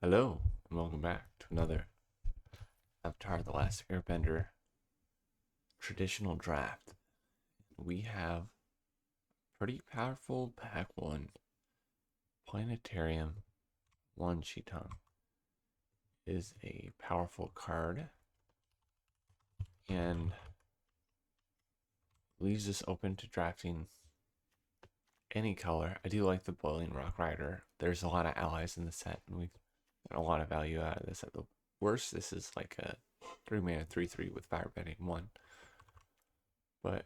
Hello, and welcome back to another Avatar The Last Airbender traditional draft. We have pretty powerful pack one Planetarium. One Shitang is a powerful card and leaves us open to drafting any color. I do like the Boiling Rock Rider. There's a lot of allies in the set, and we've got a lot of value out of this. At the worst, this is like a 3-mana 3/3 with Firebending 1. But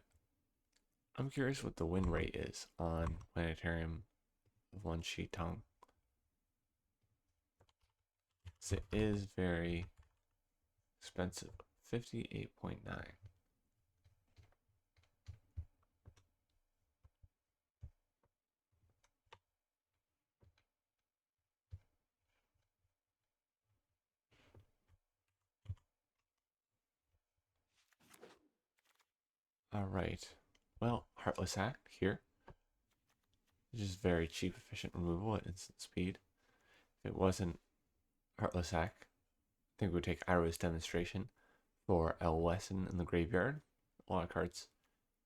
I'm curious what the win rate is on Planetarium of One Shitang. It is very expensive. 58.9. Alright. Well, Heartless Act here. Just very cheap, efficient removal at instant speed. If it wasn't Heartless Act, I think we would take Iroh's Demonstration for a lesson in the graveyard. A lot of cards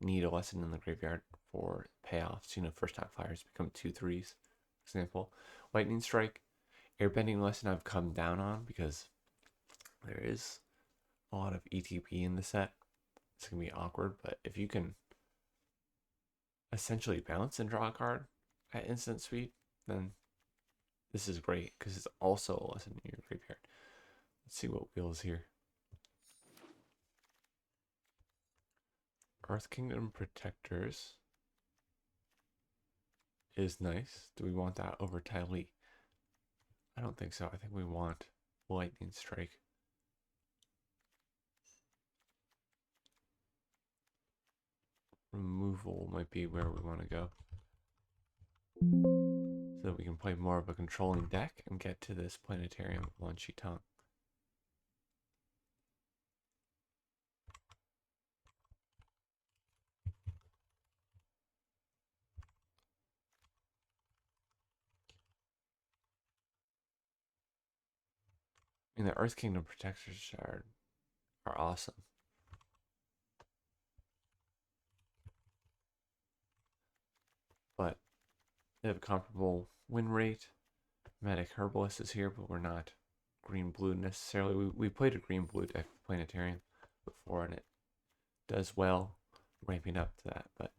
need a lesson in the graveyard for payoffs. First time flyers become 2/3s, for example. Lightning Strike, Airbending lesson I've come down on because there is a lot of ETP in the set. It's going to be awkward, but if you can essentially bounce and draw a card at instant speed, then this is great because it's also a lesson in your graveyard. Let's see what wheels here. Earth Kingdom Protectors is nice. Do we want that over TLA? I don't think so. I think we want Lightning Strike. Removal might be where we want to go, so that we can play more of a controlling deck and get to this Planetarium One Shitang. I mean, the Earth Kingdom Protectors are awesome. But they have a comparable win rate. Medic Herbalist is here, but we're not green blue necessarily. We played a green blue deck Planetarium before, and it does well ramping up to that. But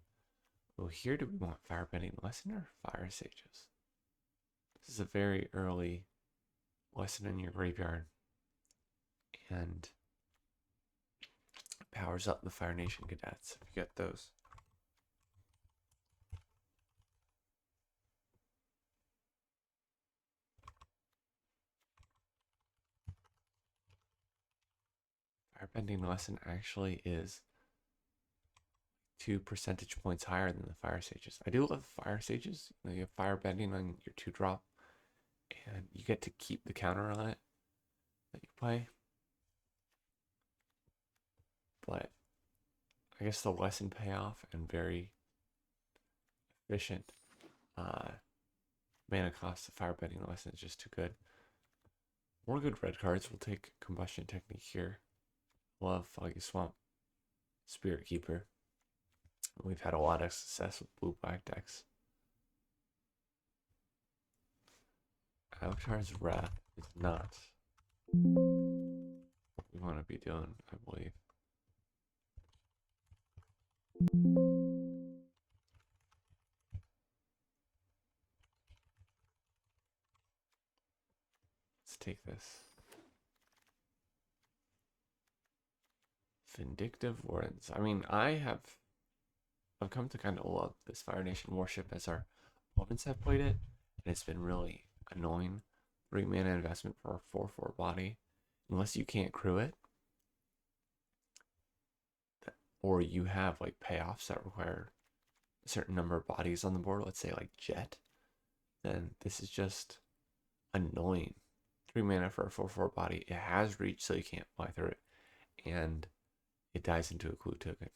well, here do we want Firebending Lesson or Fire Sages? This is a very early lesson in your graveyard, and powers up the Fire Nation Cadets if you get those. Firebending Lesson actually is 2 percentage points higher than the Fire Sages. I do love Fire Sages. You have Firebending on your 2-drop, and you get to keep the counter on it that you play. But I guess the lesson payoff and very efficient mana cost of Firebending Lesson is just too good. More good red cards. We'll take Combustion Technique here. Love Foggy Swamp, Spirit Keeper. We've had a lot of success with blue-black decks. Avatar's Wrath is not what we want to be doing, I believe. Let's take this. Vindictive Wardens. I mean, I've come to kind of love this Fire Nation Warship as our opponents have played it, and it's been really annoying. 3 mana investment for a 4/4 body, unless you can't crew it, or you have like payoffs that require a certain number of bodies on the board. Let's say like Jet, then this is just annoying. 3 mana for a 4/4 body. It has reach, so you can't fly through it, and it dies into a clue token.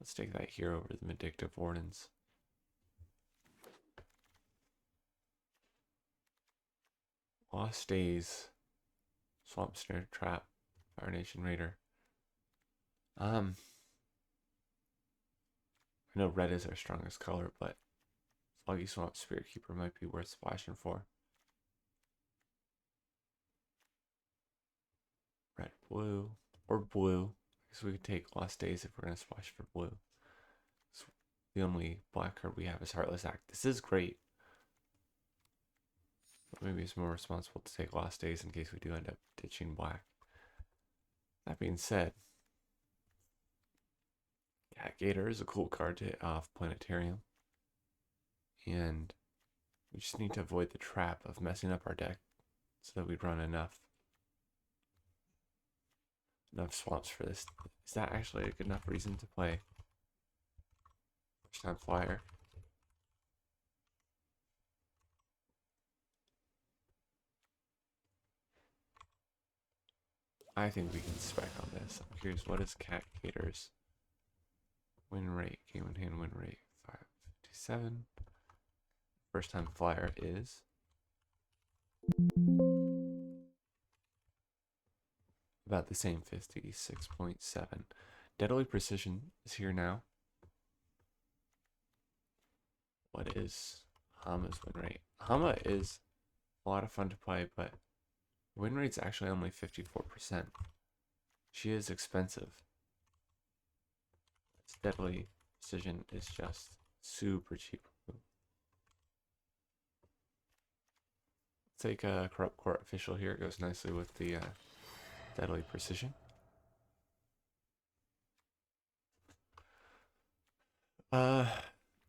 Let's take that here over the Vindictive Wardens. Lost Days, Swamp Snare Trap, Fire Nation Raider. I know red is our strongest color, but Foggy Swamp Spirit Keeper might be worth splashing for. Red, blue, or blue. I guess we could take Lost Days if we're going to splash for blue. So the only black card we have is Heartless Act. This is great. But maybe it's more responsible to take Lost Days in case we do end up ditching black. That being said, Cat Gator is a cool card to hit off Planetarium. And we just need to avoid the trap of messing up our deck so that we run enough swamps for this. Is that actually a good enough reason to play First Time Flyer? I think we can spec on this. I'm curious, what is Cat Gator's win rate? Game in hand win rate 557. First Time Flyer is about the same, 56.7. Deadly Precision is here now. What is Hama's win rate? Hama is a lot of fun to play, but win rate's actually only 54%. She is expensive. Deadly Precision is just super cheap. Let's take a Corrupt Court Official here. It goes nicely with the Deadly Precision.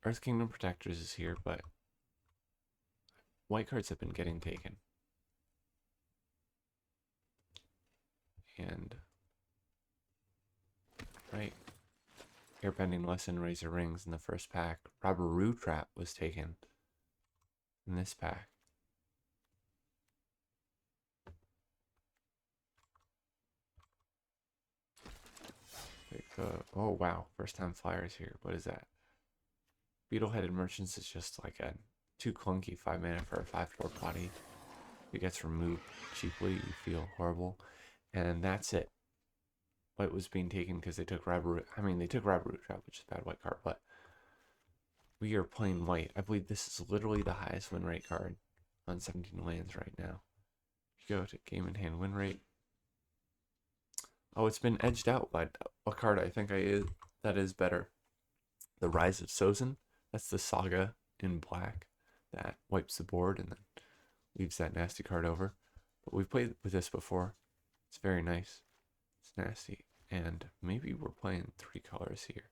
Earth Kingdom Protectors is here, but white cards have been getting taken. And right, Airbending Lesson, Razor Rings in the first pack. Robberoo Trap was taken in this pack. Oh wow, First Time Flyers here. What is that? Beetle-Headed Merchants is just like a too clunky 5 mana for a 5/4 body. If it gets removed cheaply, you feel horrible. And that's it. White was being taken because they took Robberoo. I mean, they took Robberoo Trap, which is a bad white card, but we are playing white. I believe this is literally the highest win rate card on 17 lands right now. If you go to game in hand win rate. Oh, it's been edged out by a card I think that is better. The Rise of Sozin. That's the Saga in black that wipes the board and then leaves that nasty card over. But we've played with this before. It's very nice. It's nasty. And maybe we're playing 3 colors here.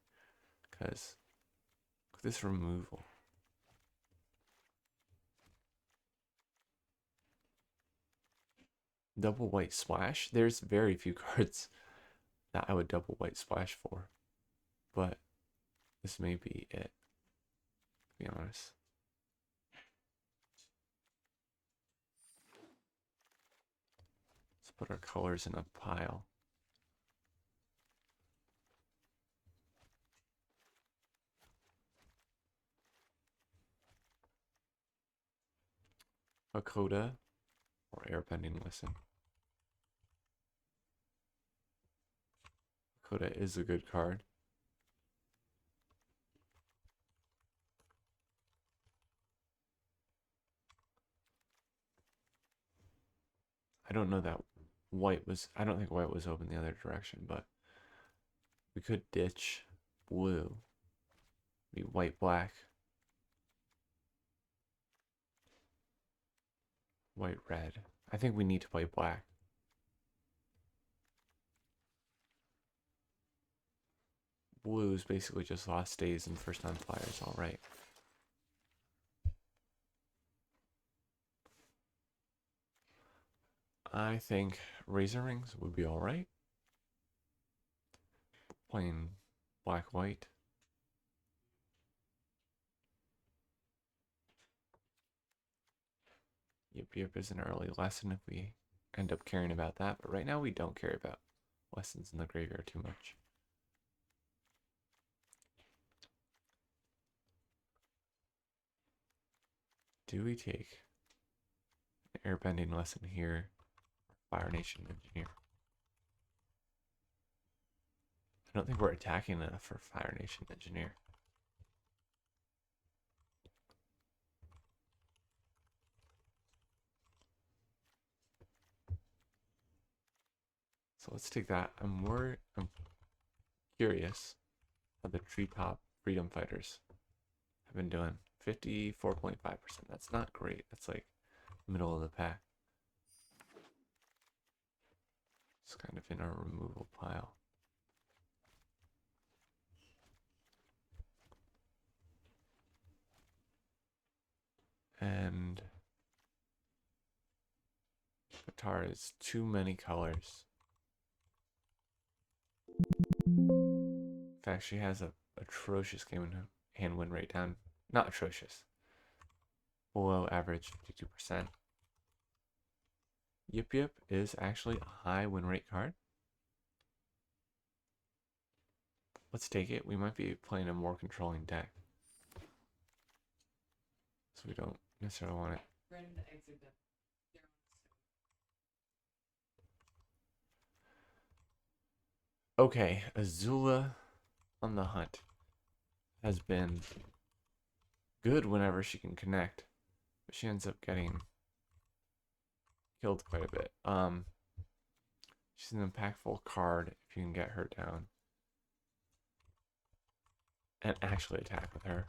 Because look at this removal. Double white splash. There's very few cards that I would double white splash for. But this may be it, to be honest. Let's put our colors in a pile. Hakoda or Airbending Listen. Hakoda is a good card. I don't know that I don't think white was open the other direction, but we could ditch blue. Be white, black. White, red. I think we need to play black. Blue is basically just Lost Days and First Time Flyers, alright. I think Razor Rings would be alright. Playing black, white. Yip is an early lesson if we end up caring about that, but right now we don't care about lessons in the graveyard too much. Do we take airbending lesson here. Fire Nation Engineer. I don't think we're attacking enough for Fire Nation Engineer. So let's take that. I'm curious how the Treetop Freedom Fighters have been doing. 54.5%. That's not great. That's like middle of the pack. It's kind of in our removal pile. And Qatar is too many colors. In fact, she has a atrocious game in hand win rate down. Not atrocious. Below average 52%. Yip Yip is actually a high win rate card. Let's take it. We might be playing a more controlling deck. So we don't necessarily want it. Okay, Azula on the hunt has been good whenever she can connect, but she ends up getting killed quite a bit. She's an impactful card if you can get her down and actually attack with her.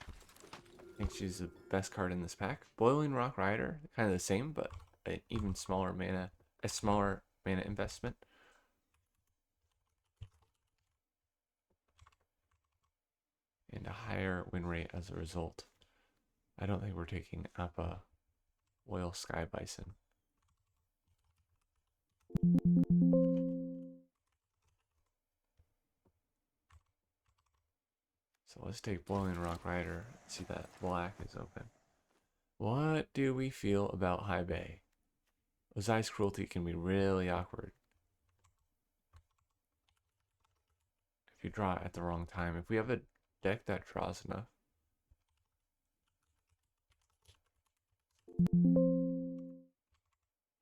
I think she's the best card in this pack. Boiling Rock Rider, kind of the same, but an even smaller mana, investment. And a higher win rate as a result. I don't think we're taking Appa Oil Sky Bison. So let's take Boiling Rock Rider. See that black is open. What do we feel about High Bay? Ozai's Cruelty can be really awkward if you draw it at the wrong time. If we have a deck that draws enough.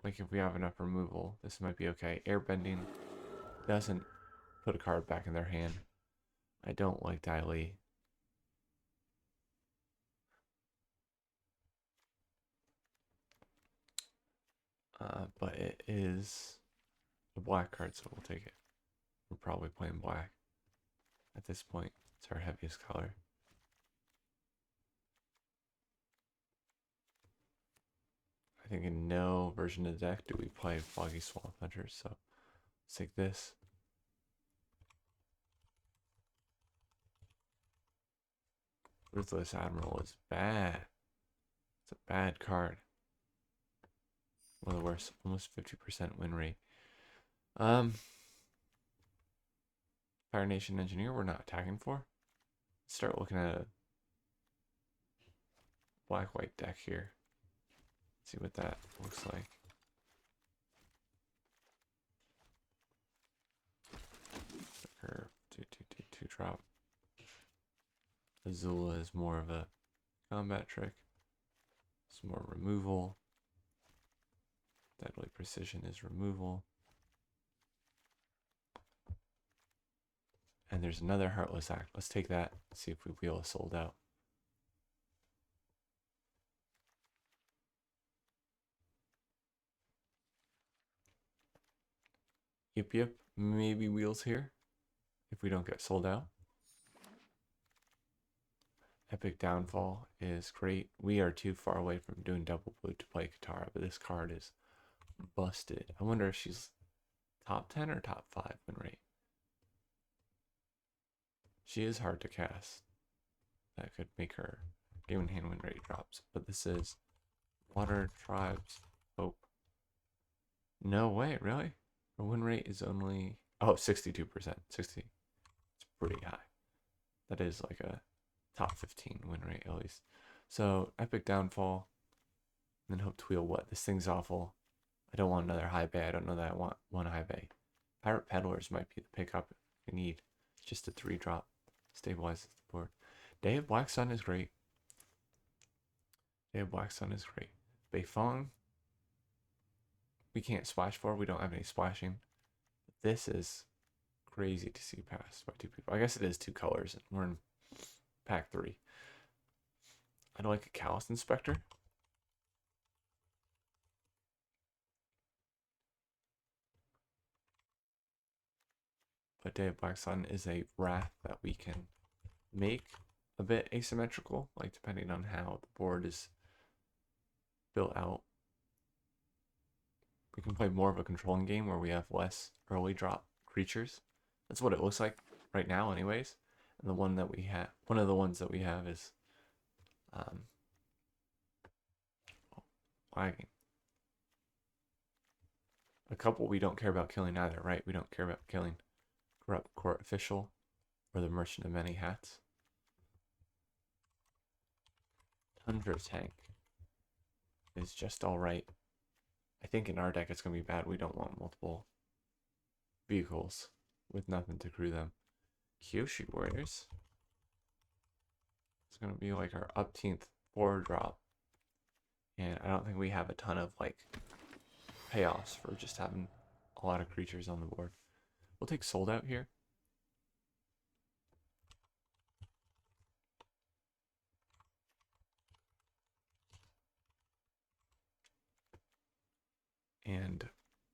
Like if we have enough removal, this might be okay. Airbending doesn't put a card back in their hand. I don't like TLA. But it is a black card, so we'll take it. We're probably playing black at this point. It's our heaviest color. I think in no version of the deck do we play Foggy Swamp Hunters, so let's take this. Ruthless Admiral is bad. It's a bad card. One of the worst, almost 50% win rate. Fire Nation Engineer, we're not attacking for. Let's start looking at a black-white deck here. See what that looks like. Curve, 2 drop. Azula is more of a combat trick. It's more removal. Deadly Precision is removal. And there's another Heartless Act. Let's take that, see if we wheel a sold out. Yip Yip, maybe wheels here if we don't get sold out. Epic Downfall is great. We are too far away from doing double blue to play Katara, but this card is busted. I wonder if she's top 10 or top 5 win rate. She is hard to cast. That could make her game in hand win rate drops. But this is Water Tribes Hope. No way, really? Her win rate is only 62%. 60. It's pretty high. That is like a top 15 win rate at least. So Epic Downfall. And then Hope to wheel what? This thing's awful. I don't want another high bay. I don't know that I want one high bay. Pirate Peddlers might be the pickup if we need. It's just a 3-drop. Stabilizes the board. Day of Black Sun is great. Day of Black Sun is great. Beifong, we can't splash for. We don't have any splashing. This is crazy to see passed by two people. I guess it is two colors. And we're in pack 3. I don't like a Callous Inspector. But Day of Black Sun is a wrath that we can make a bit asymmetrical, like depending on how the board is built out. We can play more of a controlling game where we have less early drop creatures. That's what it looks like right now anyways. And the one that we have, one of the ones that we have is lagging. A couple we don't care about killing either, right? We don't care about killing Corrupt Court Official or the Merchant of Many Hats. Tundra Tank is just alright. I think in our deck it's going to be bad. We don't want multiple vehicles with nothing to crew them. Kyoshi Warriors. It's going to be like our upteenth 4-drop. And I don't think we have a ton of like payoffs for just having a lot of creatures on the board. We'll take Sold Out here. And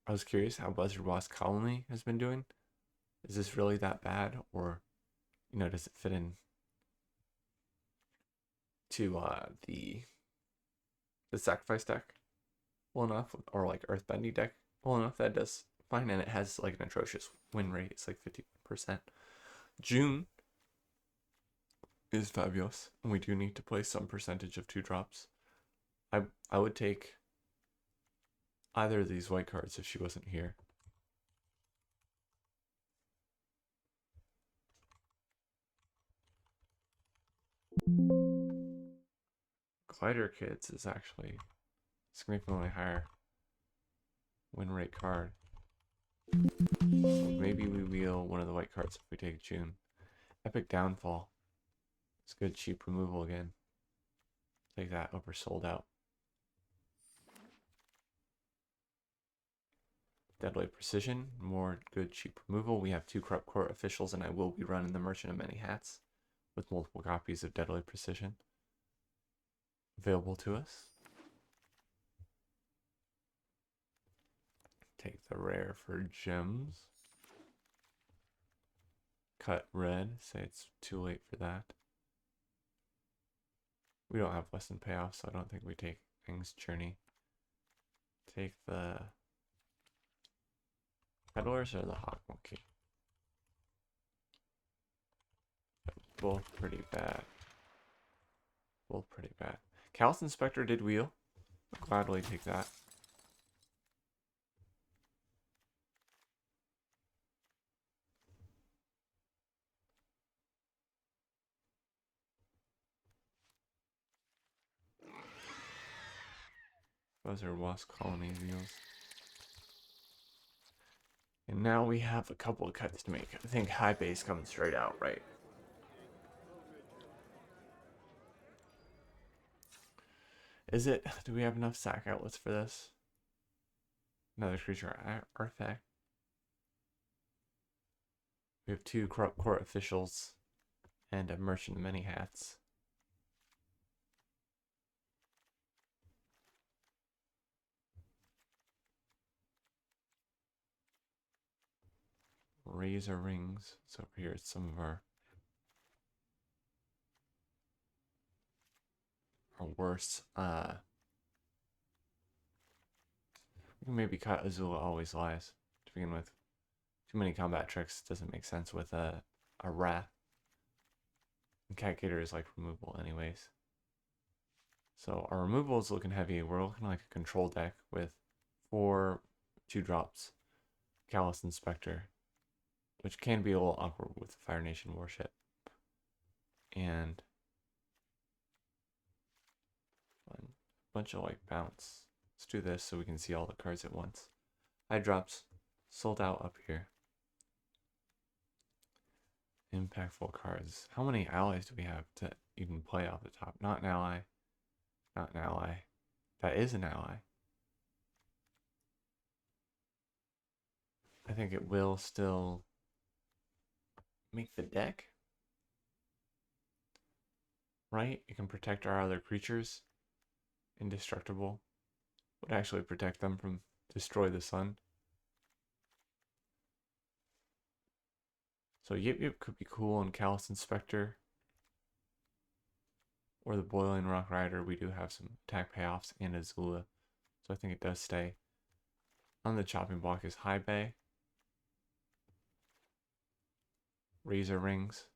I was curious how Buzzard Wasp Colony has been doing. Is this really that bad, or does it fit in to the sacrifice deck well enough, or like Earthbending deck well enough that it does fine, and it has like an atrocious win rate. It's like 50%. June is fabulous, and we do need to play some percentage of 2-drops. I would take either of these white cards if she wasn't here. Glider Kids is actually significantly higher win rate card. So maybe we wheel one of the white cards if we take June. Epic Downfall. It's good cheap removal again. Take that over Sold Out. Deadly Precision, more good cheap removal. We have 2 Corrupt Court Officials, and I will be running the Merchant of Many Hats with multiple copies of Deadly Precision available to us. Take the rare for gems. Cut red, say it's too late for that. We don't have less than payoff, so I don't think we take King's Journey. Take the Peddlers or the Hawk Monkey? Both pretty bad. Both pretty bad. Callous Inspector did wheel. I'll gladly take that. Those are Wasp Colony wheels. And now we have a couple of cuts to make. I think high base coming straight out, right? Is it? Do we have enough sack outlets for this? Another creature artifact. We have 2 Corrupt Court Officials and a Merchant of Many Hats. Razor Rings. So over here, it's some of our worst. We can maybe cut Azula Always Lies to begin with. Too many combat tricks doesn't make sense with a Wrath. And Cat Gator is like removal anyways. So our removal is looking heavy. We're looking like a control deck with 4 2-drops. Callous Inspector, which can be a little awkward with the Fire Nation Warship. And a bunch of like bounce. Let's do this so we can see all the cards at once. High drops, Sold Out up here. Impactful cards. How many allies do we have to even play off the top? Not an ally. Not an ally. That is an ally. I think it will still make the deck. Right? It can protect our other creatures. Indestructible. Would actually protect them from destroy the sun. So Yip Yip could be cool on Callous Inspector. Or the Boiling Rock Rider. We do have some attack payoffs and Azula. So I think it does stay. On the chopping block is High Bay. Razor Rings.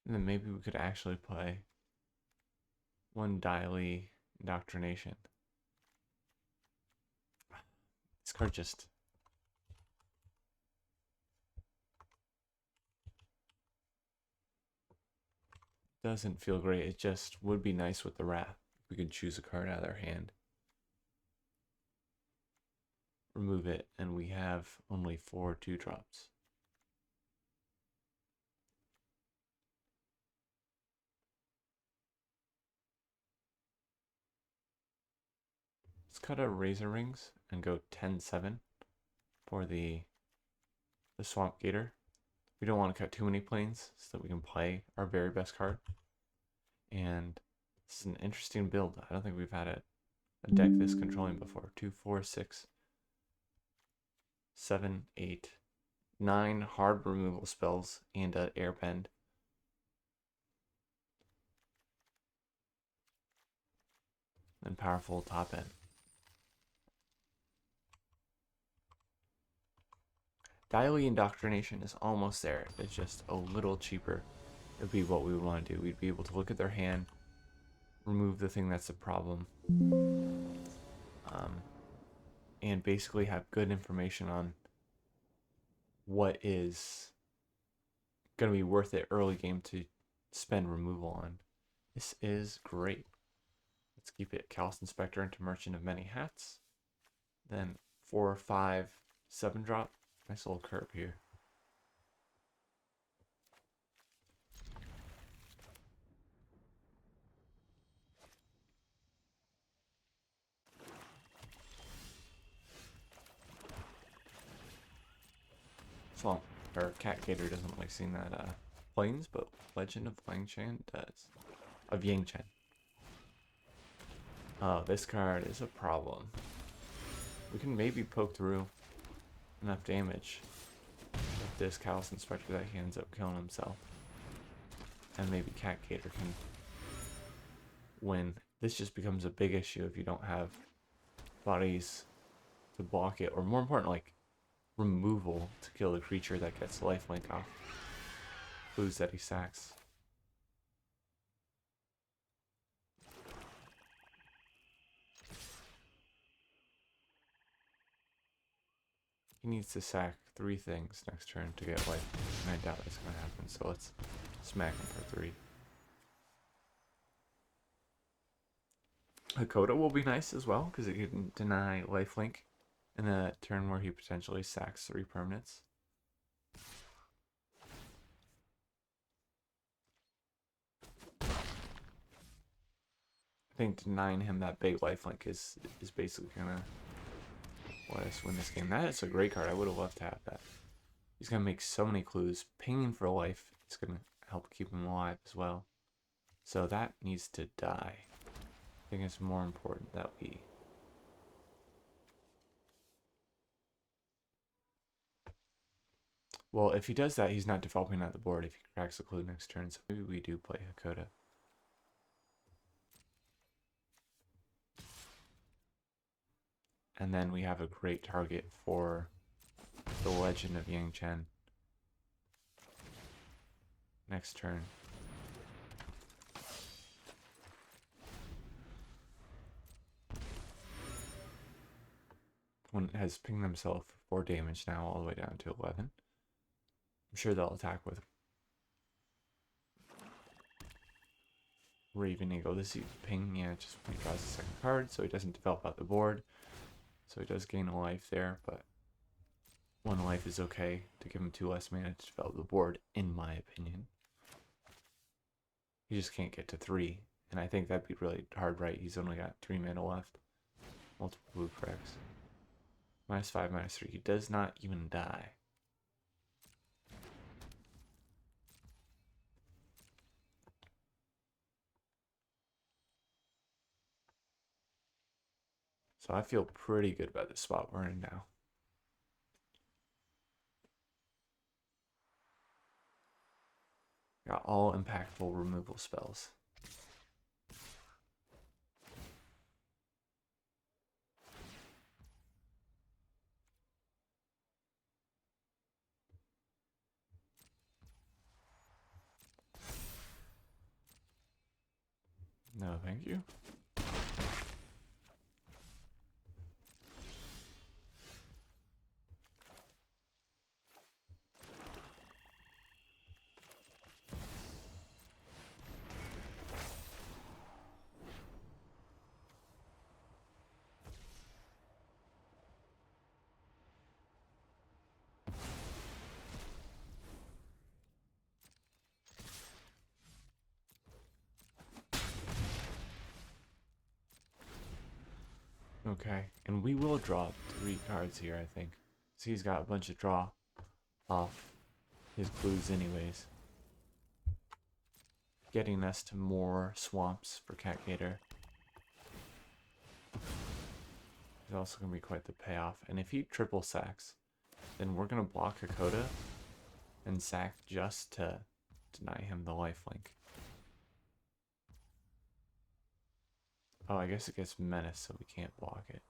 And then maybe we could actually play one Daily Indoctrination. This card just doesn't feel great. It just would be nice with the Wrath. We could choose a card out of their hand. Remove it, and we have only 4 2-drops. Let's cut our Razor Rings and go 10-7 for the Swamp Gator. We don't want to cut too many planes so that we can play our very best card. And this is an interesting build. I don't think we've had a deck this controlling before. 2, 4, 6, 7, 8, 9 hard removal spells and an airbend. And powerful top end. Daily Indoctrination is almost there. It's just a little cheaper. It would be what we would want to do. We'd be able to look at their hand, remove the thing that's a problem, and basically have good information on what is going to be worth it early game to spend removal on. This is great. Let's keep it Callous Inspector into Merchant of Many Hats. Then 4, 5, 7-drop. Nice little curve here. Swamp or Cat Gator doesn't like seeing that planes, but Legend of Langchan does. Of Yangchen. Oh, this card is a problem. We can maybe poke through enough damage with this Callous Inspector that he ends up killing himself. And maybe Cat Gator can win. This just becomes a big issue if you don't have bodies to block it, or more important, like removal to kill the creature that gets lifelink off clues that he sacks. He needs to sack 3 things next turn to get life, and I doubt that's going to happen, so let's smack him for 3. Hakoda will be nice as well, because it can deny lifelink in a turn where he potentially sacks 3 permanents. I think denying him that big lifelink is basically going to let us win this game. That is a great card. I would have loved to have that. He's going to make so many clues. Pinging for life is going to help keep him alive as well. So that needs to die. I think it's more important that we... Well, if he does that, he's not developing at the board if he cracks a clue next turn. So maybe we do play Hakoda. And then we have a great target for the Legend of Yangchen next turn. One has pinged themselves for 4 damage now, all the way down to 11. I'm sure they'll attack with Raven Eagle. This is ping, yeah, just when he draws a second card, so he doesn't develop out the board. So he does gain a life there, but 1 life is okay to give him 2 less mana to develop the board, in my opinion. He just can't get to 3, and I think that'd be really hard, right? He's only got 3 mana left. Multiple blue cracks. -5, -3. He does not even die. So I feel pretty good about the spot we're in now. Got all impactful removal spells. No, thank you. Okay, and we will draw 3 cards here, I think. So he's got a bunch of draw off his clues anyways. Getting us to more swamps for Cat Gator is also going to be quite the payoff. And if he triple sacks, then we're going to block Hakoda and sack just to deny him the lifelink. Oh, I guess it gets menace, so we can't block it.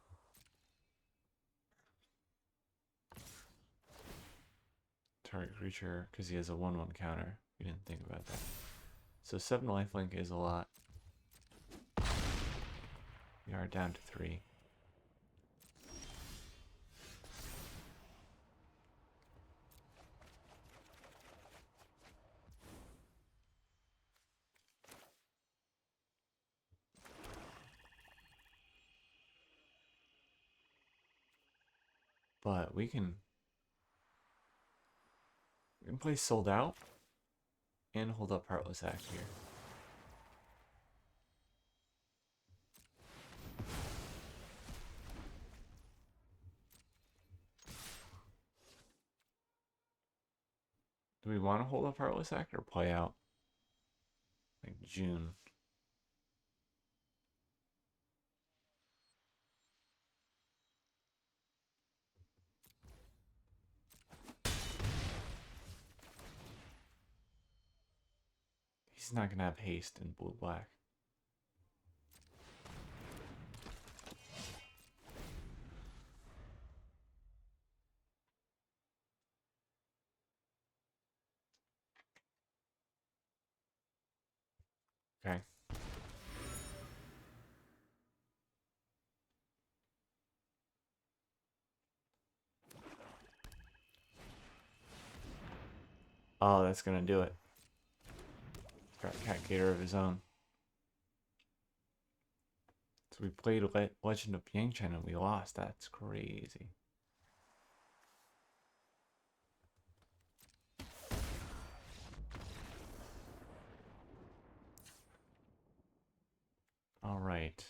Target creature, because he has a 1/1 counter. We didn't think about that. So 7 lifelink is a lot. We are down to 3. But we can play Sold Out and hold up Heartless Act here. Do we want to hold up Heartless Act or play out like June? He's not going to have haste in blue-black. Okay. Oh, that's going to do it. Got Cat Gator of his own. So we played Legend of Yangchen and we lost. That's crazy. All right.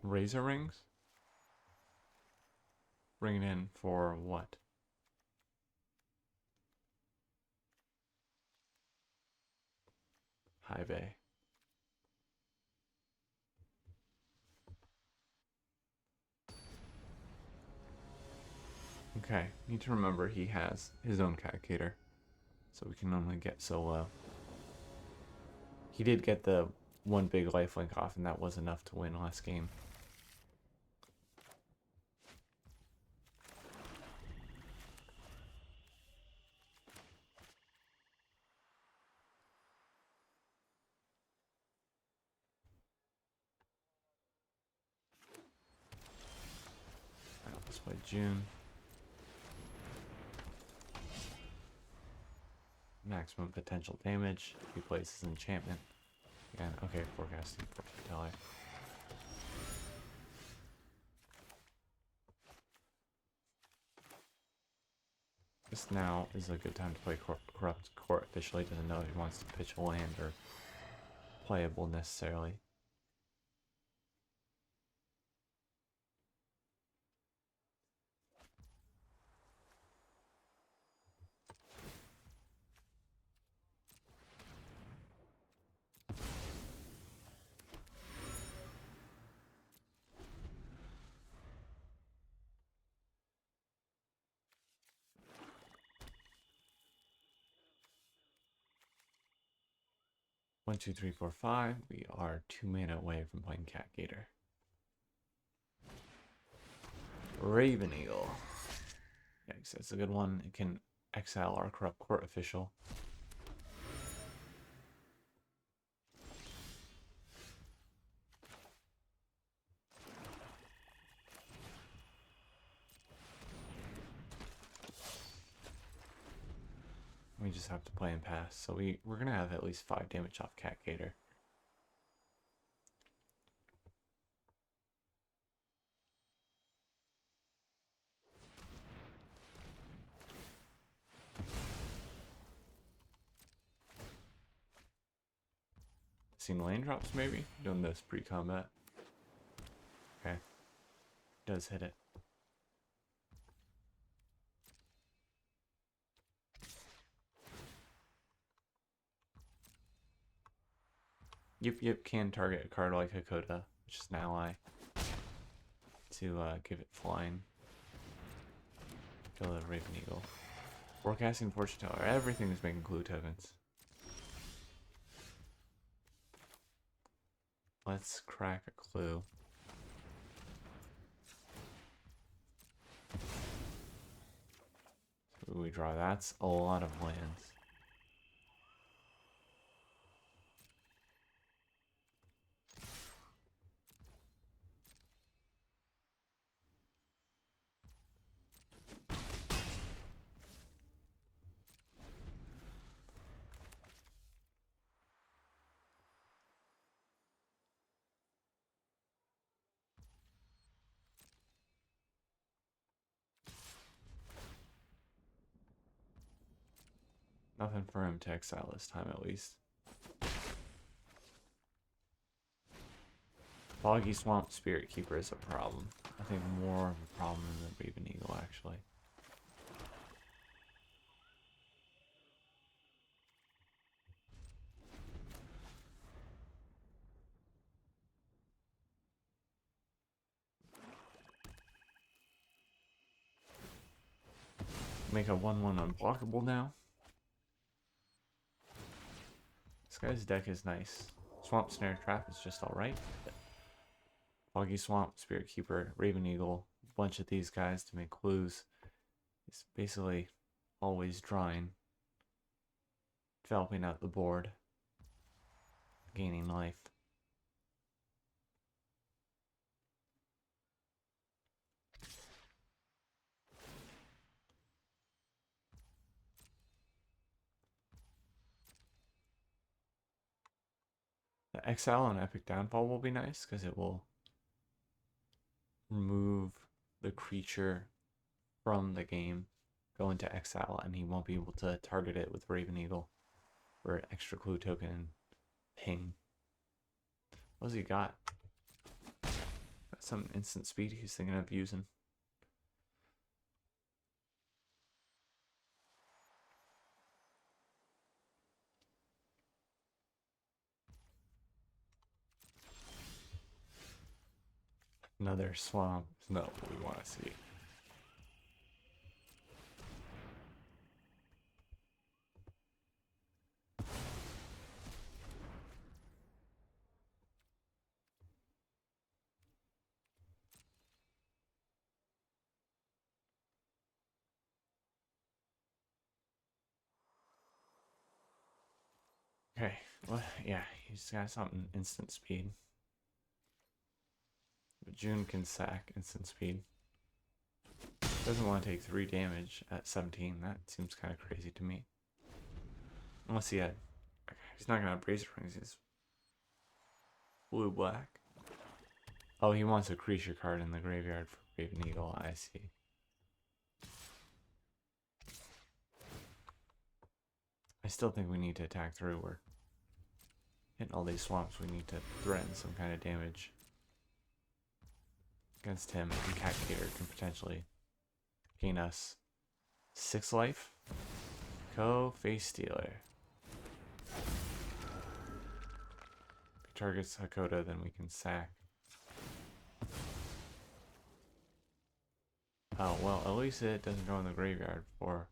Razor Rings? Bring it in for what? High Bay. Okay, need to remember he has his own Cat Gator, so we can only get so low. He did get the 1 big lifelink off, and that was enough to win last game. Play June. Maximum potential damage. He plays his enchantment. Again, okay, forecasting for TLA. This now is a good time to play Corrupt Court officially. Doesn't know if he wants to pitch a land or playable necessarily. One, two, three, four, five. We are 2 mana away from playing Cat Gator. Raven Eagle. Yikes, that's a good one. It can exile our Corrupt Court official. We just have to play and pass. So we're going to have at least 5 damage off Cat Gator. Seen lane drops maybe? Doing this pre-combat. Okay. Does hit it. Yip can target a card like Hakoda, which is an ally, to give it flying. Kill the Raven Eagle. Forecasting Fortune Teller. Everything is making clue tokens. Let's crack a clue. So we draw. That's a lot of lands. Nothing for him to exile this time, at least. Boggy Swamp Spirit Keeper is a problem. I think more of a problem than the Raven Eagle, actually. Make a 1/1 unblockable now. This guy's deck is nice. Swamp Snare Trap is just alright. Foggy Swamp, Spirit Keeper, Raven Eagle, a bunch of these guys to make clues. He's basically always drawing, developing out the board, gaining life. The Exile on Epic Downfall will be nice because it will remove the creature from the game, go into exile, and he won't be able to target it with Raven Eagle for extra clue token and ping. What's he got? Got some instant speed he's thinking of using. Another swamp is not what we want to see. Okay, well, yeah, he's got something instant speed. But June can sack instant speed. Doesn't want to take 3 damage at 17. That seems kind of crazy to me. Unless he had... He's not going to have Bracer Rings. He's blue-black. Oh, he wants a creature card in the graveyard for Raven Eagle. I see. I still think we need to attack through. We're hitting all these swamps. We need to threaten some kind of damage against him. And Cat Gator can potentially gain us 6 life. Face Stealer. If he targets Hakoda, then we can sack. Oh, well, at least it doesn't go in the graveyard for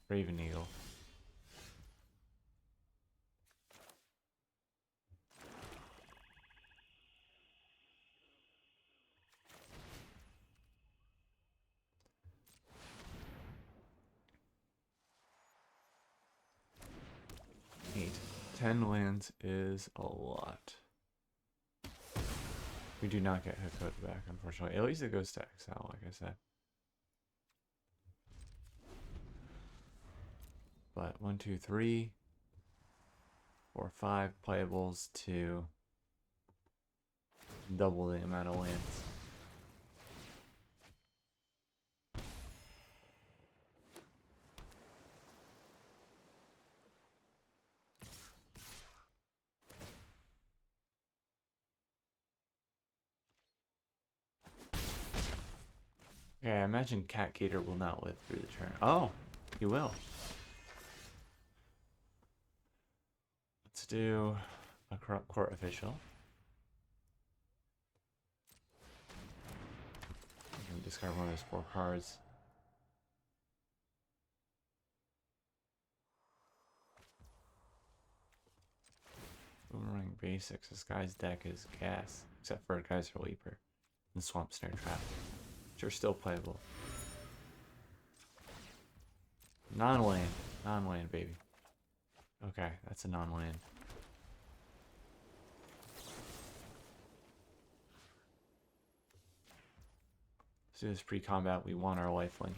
Raven Eagle. Eight. 10 lands is a lot. We do not get Hakoda back, unfortunately. At least it goes to exile, like I said. But 1, 2, 3, 4, 5 playables to double the amount of lands. Okay, I imagine Cat Gator will not live through the turn. Oh, he will. Let's do a Corrupt Court Official. I'm gonna discard one of those 4 cards. Boomerang Basics. This guy's deck is gas, except for a Geyser Leaper and Swamp Snare Trap, which are still playable. Non-land. Non-land, baby. Okay, that's a non-land. Let's do this pre-combat. We want our lifelink.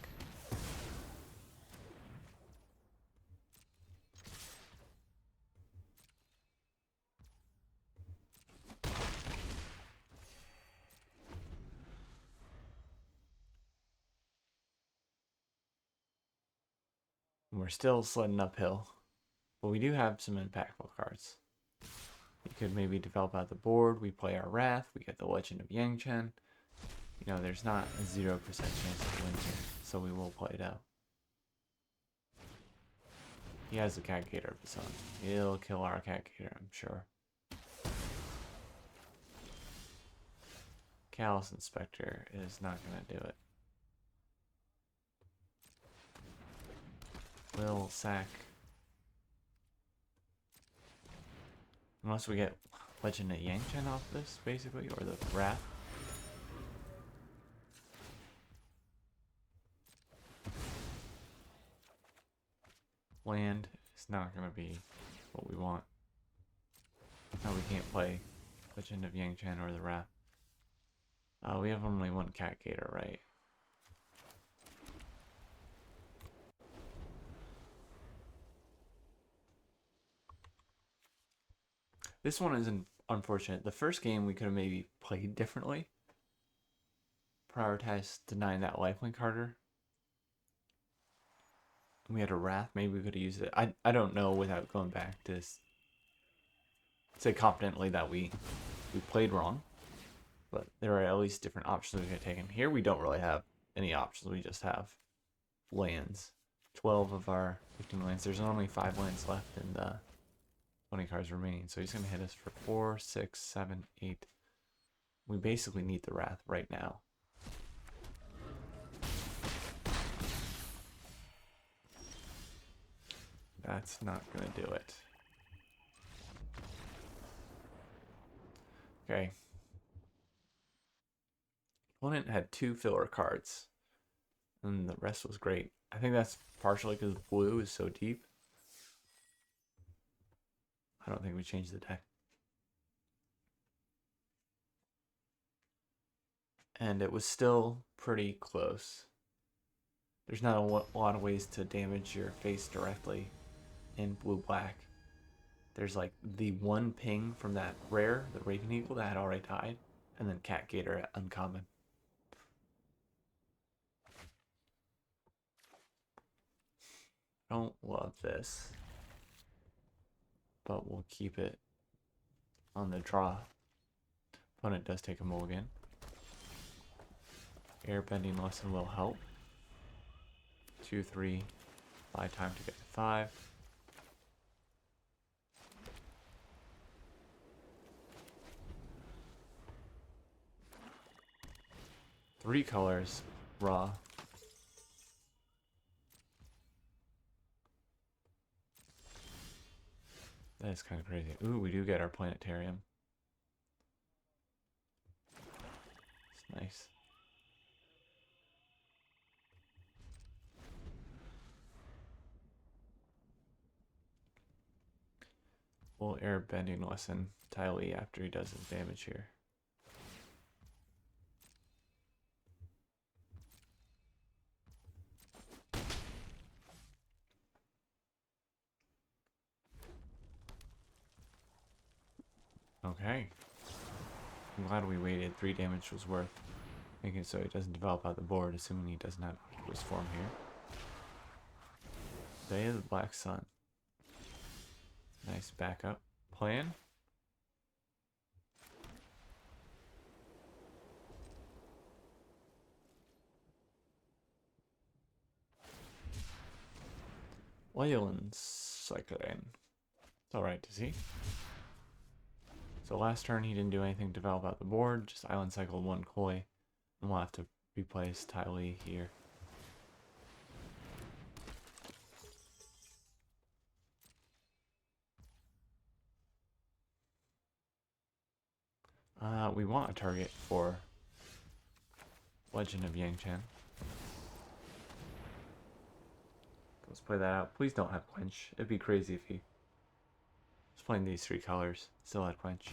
And we're still sledding uphill. But we do have some impactful cards. We could maybe develop out the board. We play our Wrath. We get the Legend of Yang Chen. You know, there's not a 0% chance of win here. So we will play it out. He has a Cat Gator of his own. He'll kill our Cat Gator, I'm sure. Callous Inspector is not going to do it. We'll sack. Unless we get Legend of Yang Chen off this, basically, or the Wrath. Land is not going to be what we want. No, we can't play Legend of Yang Chen or the Wrath. We have only one Cat Gator, right? This one is unfortunate. The first game we could have maybe played differently. Prioritize denying that lifelink harder. We had a Wrath. Maybe we could have used it. I don't know without going back to say confidently that we played wrong. But there are at least different options we could have taken. Here we don't really have any options. We just have lands. 12 of our 15 lands. There's only 5 lands left in the 20 cards remaining. So he's going to hit us for 4, 6, 7, 8. We basically need the Wrath right now. That's not going to do it. Okay. Opponent had 2 filler cards. And the rest was great. I think that's partially because blue is so deep. I don't think we changed the deck. and it was still pretty close. There's not a lot of ways to damage your face directly in blue-black. There's like the one ping from that rare, the Raven Eagle, that had already died, and then Cat Gator at uncommon. Don't love this, but we'll keep it on the draw. Opponent does take a mulligan. Airbending lesson will help. 2, 3, 5 time to get to 5. Three colors, raw. That is kind of crazy. Ooh, we do get our planetarium. It's nice. We'll air bending lesson TLA after he does his damage here. Okay. I'm glad we waited. 3 damage was worth making it so he doesn't develop out the board, assuming he doesn't have his form here. Day of the Black Sun. Nice backup plan. Leyland Cyclone. It's alright to see. So last turn he didn't do anything to develop out the board, just island cycled 1 Koi, and we'll have to replace TLA here. We want a target for Legend of Yangchan. Let's play that out. Please don't have Quench. It'd be crazy if he was playing these 3 colors, still had Quench.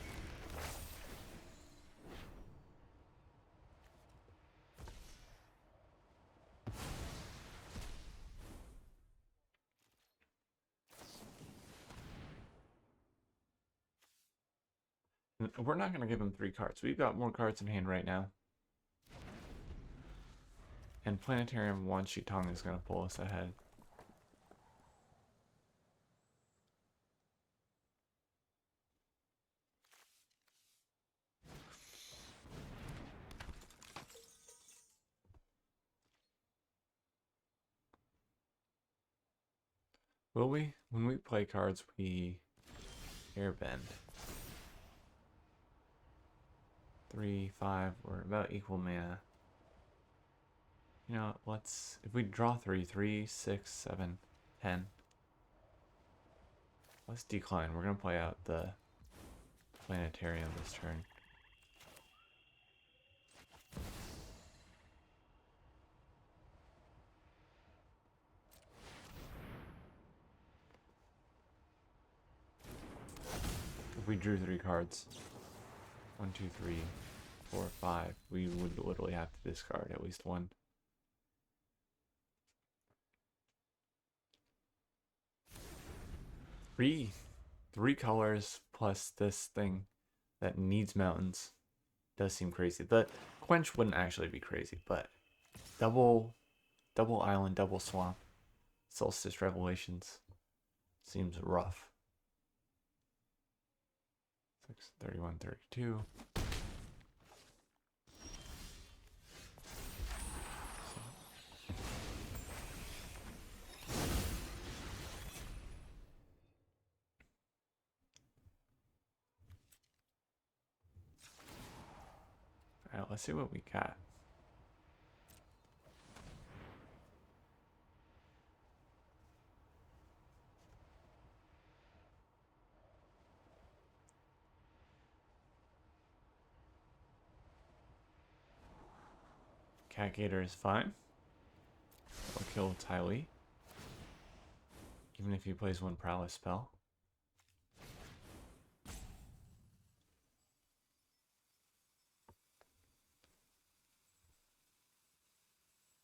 We're not going to give him 3 cards. We've got more cards in hand right now. And Planetarium 1 Shitong is going to pull us ahead. Will we? When we play cards, we airbend. 3, 5, we're about equal mana. You know, let's, if we draw 3, 3, 6, 7, 10. Let's decline. We're going to play out the Planetarium this turn. If we drew 3 cards, 1, 2, 3, 4, 5, we would literally have to discard at least 1. Three colors plus this thing that needs mountains does seem crazy. The Quench wouldn't actually be crazy, but double island, double swamp, Solstice Revelations seems rough. 6, 31, 32. Alright, let's see what we got. Cat Gator is fine. I'll kill Tylee. Even if he plays 1 Prowess spell.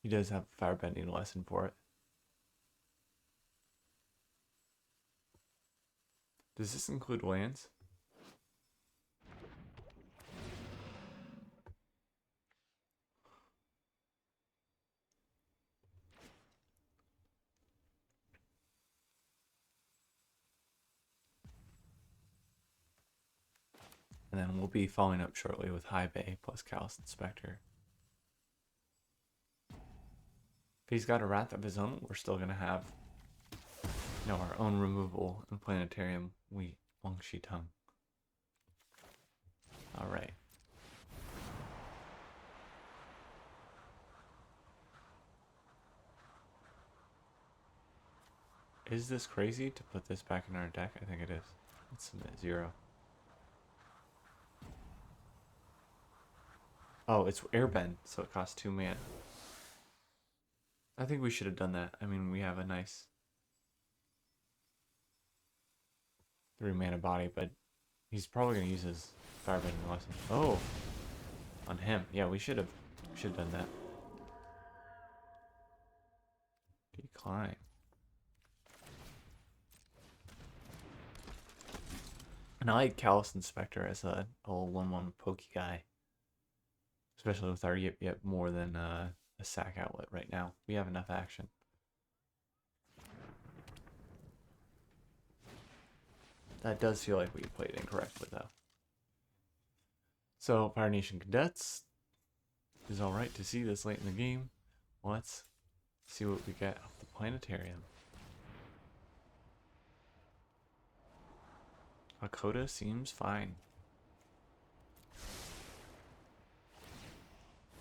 He does have a firebending lesson for it. Does this include lands? And then we'll be following up shortly with High Bay plus Callous Inspector. If he's got a Wrath of his own, we're still going to have, you know, our own removal in Planetarium, Wang Shi Tong. Alright. Is this crazy to put this back in our deck? I think it is. Let's submit 0. Oh, it's airbend, so it costs 2 mana. I think we should have done that. I mean, we have a nice 3 mana body, but he's probably going to use his firebending lesson. Oh, on him. Yeah, we should have done that. Decline. And I like Callous Inspector as a old 1/1 pokey guy. Especially with our yet more than a sack outlet right now. We have enough action. That does feel like we played incorrectly, though. So, Fire Nation Cadets is alright to see this late in the game. Let's see what we get off the Planetarium. Hakoda seems fine.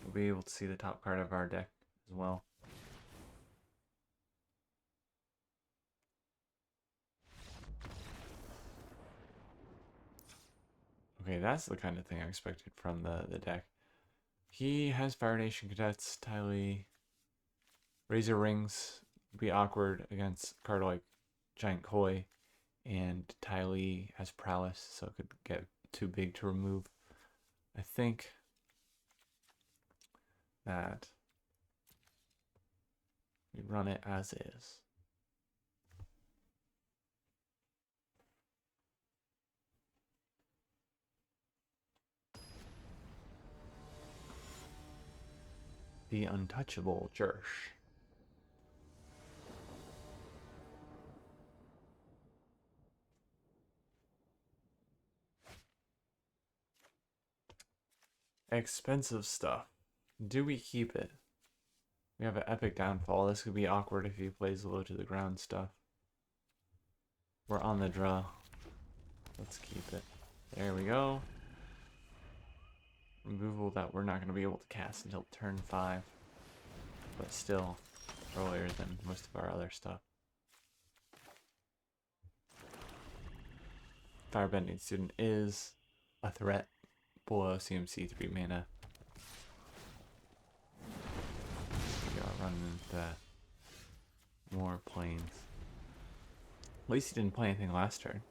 We'll be able to see the top card of our deck as well. Okay, that's the kind of thing I expected from the deck. He has Fire Nation Cadets, TLA, Razor Rings would be awkward against a card like Giant Koi, and TLA has Prowess, so it could get too big to remove. I think that we run it as is. The Untouchable Jersh. Expensive stuff. Do we keep it? We have an Epic Downfall. This could be awkward if he plays low to the ground stuff. We're on the draw. Let's keep it. There we go. Removal that we're not going to be able to cast until turn 5. But still earlier than most of our other stuff. Firebending Student is a threat below CMC 3 mana. We are running into more planes. At least he didn't play anything last turn.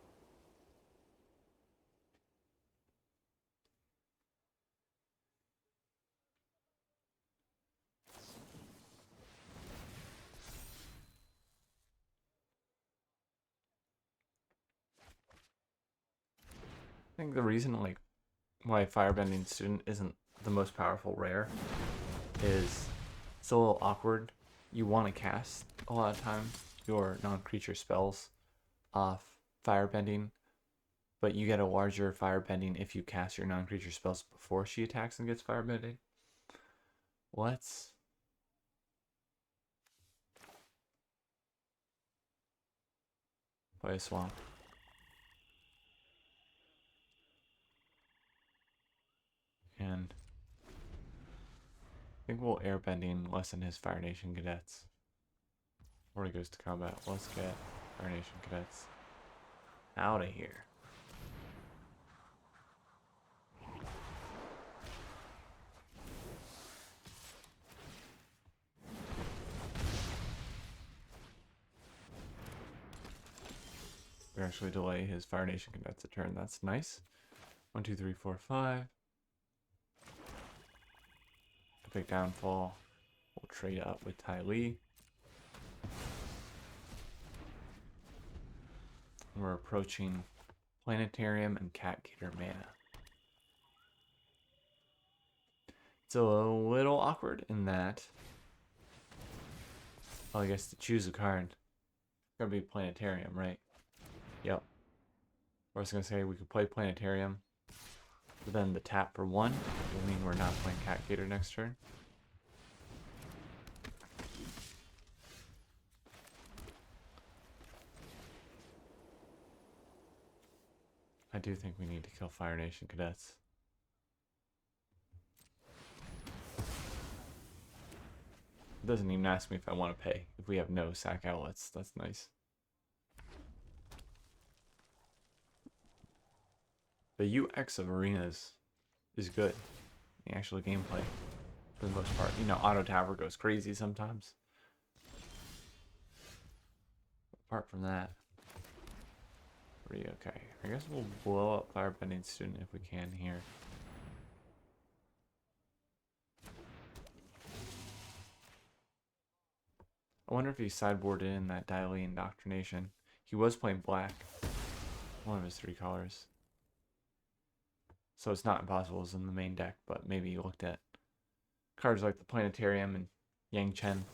I think the reason why Firebending Student isn't the most powerful rare is it's a little awkward. You want to cast a lot of times your non-creature spells off Firebending, but you get a larger Firebending if you cast your non-creature spells before she attacks and gets Firebending. Let's play a swamp. And I think we'll airbending lessen his Fire Nation Cadets. Before he goes to combat, let's get Fire Nation Cadets out of here. We actually delay his Fire Nation Cadets a turn. That's nice. 1, 2, 3, 4, 5. Epic Downfall. We'll trade up with TLA. We're approaching Planetarium and Cat Gator mana. It's a little awkward in that, well, I guess to choose a card, it's gonna be Planetarium, right? Yep. I was gonna say we could play Planetarium, but then the tap for 1 will mean we're not playing Cat Gator next turn. I do think we need to kill Fire Nation Cadets. It doesn't even ask me if I want to pay. If we have no sack outlets, that's nice. The UX of arenas is good. The actual gameplay, for the most part. You know, Auto Tower goes crazy sometimes. Apart from that, pretty okay. I guess we'll blow up Firebending Student if we can here. I wonder if he sideboarded in that TLA Indoctrination. He was playing black, one of his 3 colors. So it's not impossible it's in the main deck, but maybe he looked at cards like the Planetarium and Yang Chen.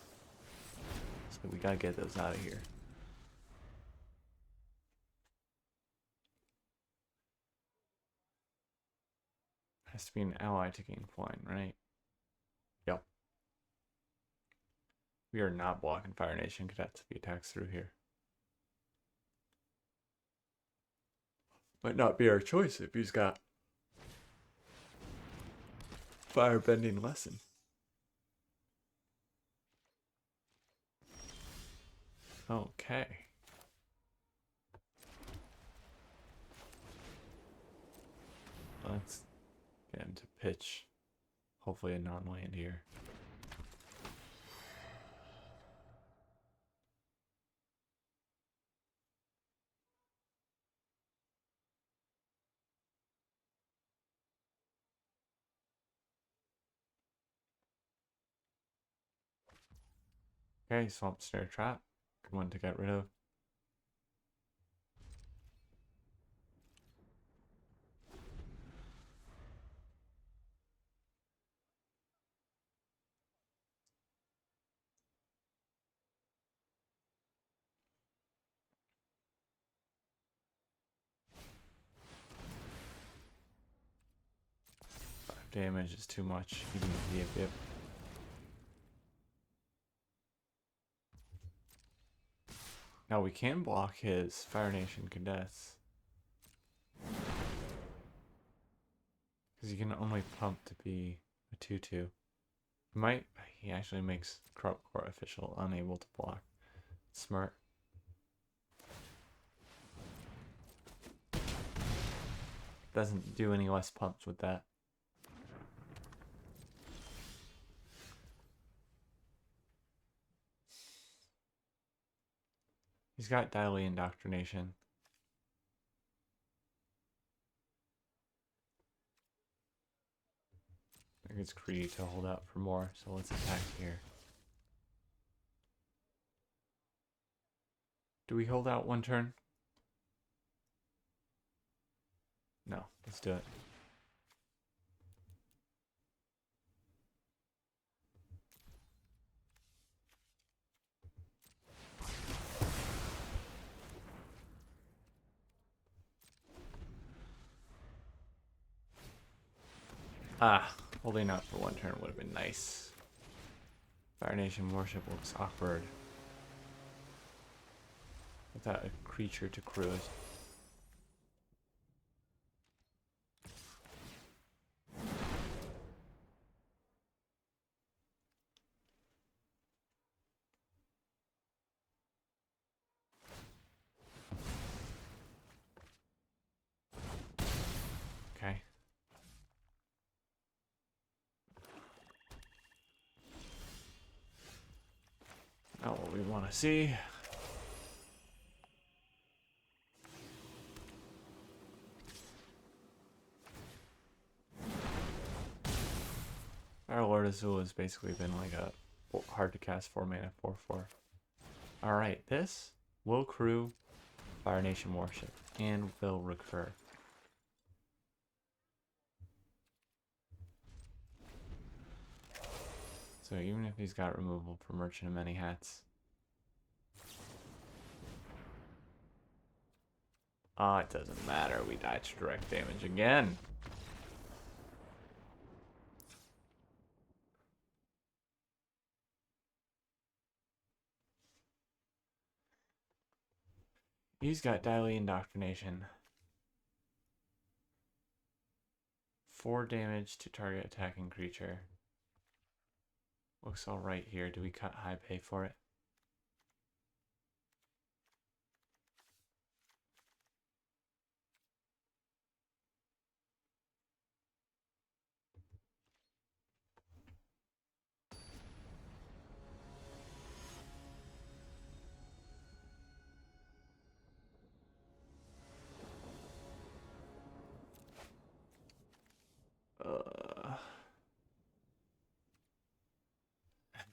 So we gotta get those out of here. Has to be an ally to gain flying, right? Yep. We are not blocking Fire Nation Cadets if he attacks through here. Might not be our choice if he's got Firebending Lesson. Okay. Let's get him to pitch. Hopefully a non-land here. Okay, Swamp Snare Trap. Good one to get rid of. Damage is too much, even with the Yip. Now we can block his Fire Nation Cadets. Because he can only pump to be a 2-2. He actually makes Corrupt Core Official unable to block. Smart. Doesn't do any less pumps with that. He's got TLA Indoctrination. I think it's greedy to hold out for more, so let's attack here. Do we hold out 1 turn? No, let's do it. Holding out for 1 turn would have been nice. Fire Nation Warship looks awkward without a creature to cruise. Okay. Not what we want to see. Our Lord Azul has basically been like a hard to cast 4 mana 4/4. Alright, this will crew Fire Nation Warship and will recur. So even if he's got removal for Merchant of Many Hats. It doesn't matter. We die to direct damage again. He's got TLA Indoctrination. 4 damage to target attacking creature. Looks alright here. Do we cut high pay for it?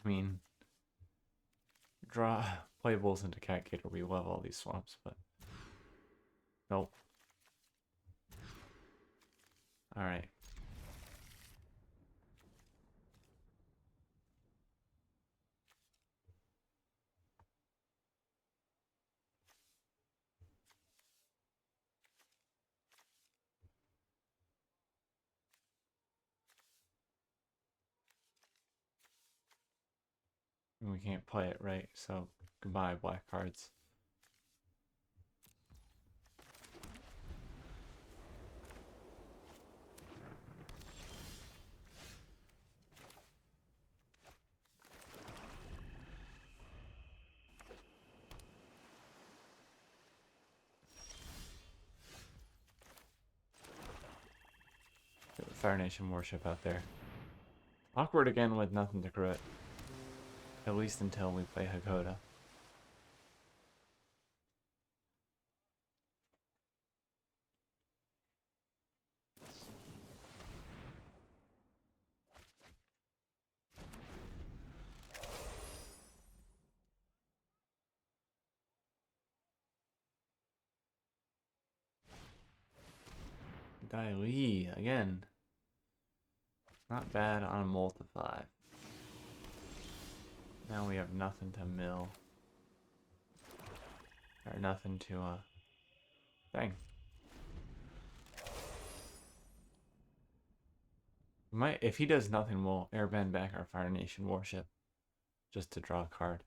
I mean, play Bulls into Cat Gator. We love all these swamps, but nope. Alright. We can't play it right, so goodbye, black cards. Fire Nation Warship out there. Awkward again with nothing to crew it. At least until we play Hakoda. TLA again. Not bad on a multiply. Now we have nothing to mill. Or nothing to, dang. If he does nothing, we'll airbend back our Fire Nation Warship. Just to draw a card.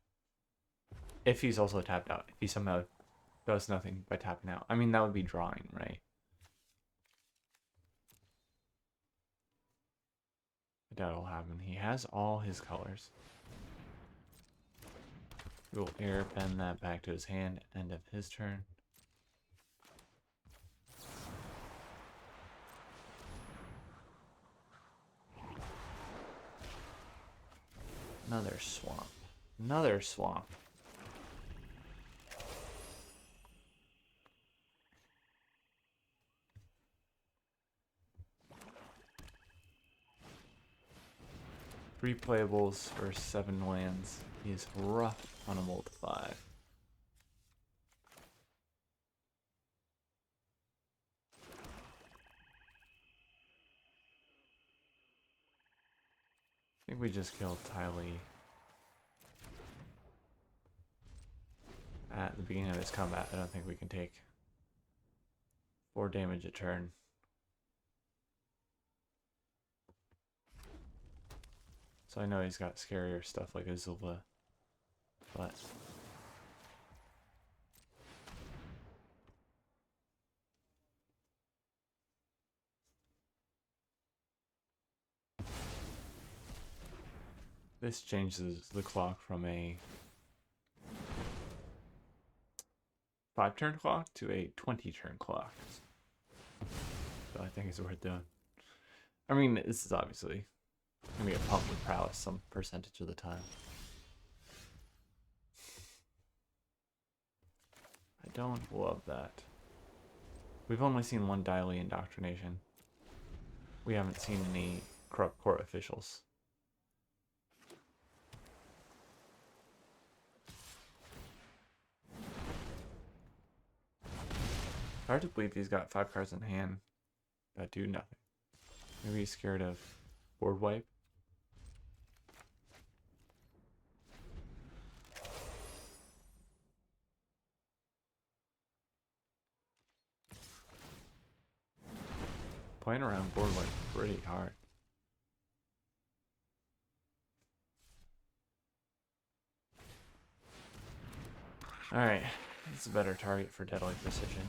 If he's also tapped out. If he somehow does nothing by tapping out. I mean, that would be drawing, right? That'll happen. He has all his colors. We'll airbend that back to his hand. End of his turn. Another swamp. Another swamp. Three playables for 7 lands. He is rough on a multiply. I think we just killed TLA at the beginning of this combat. I don't think we can take 4 damage a turn. So I know he's got scarier stuff like Azula, but this changes the clock from a 5-turn clock to a 20-turn clock. So I think it's worth doing. I mean, this is obviously gonna be a pump with prowess some percentage of the time. I don't love that. We've only seen one TLA Indoctrination. We haven't seen any corrupt court officials. hard to believe he's got 5 cards in hand that do nothing. Maybe he's scared of board wipe. Playing around board wipe pretty hard. Alright, it's a better target for Deadly Precision.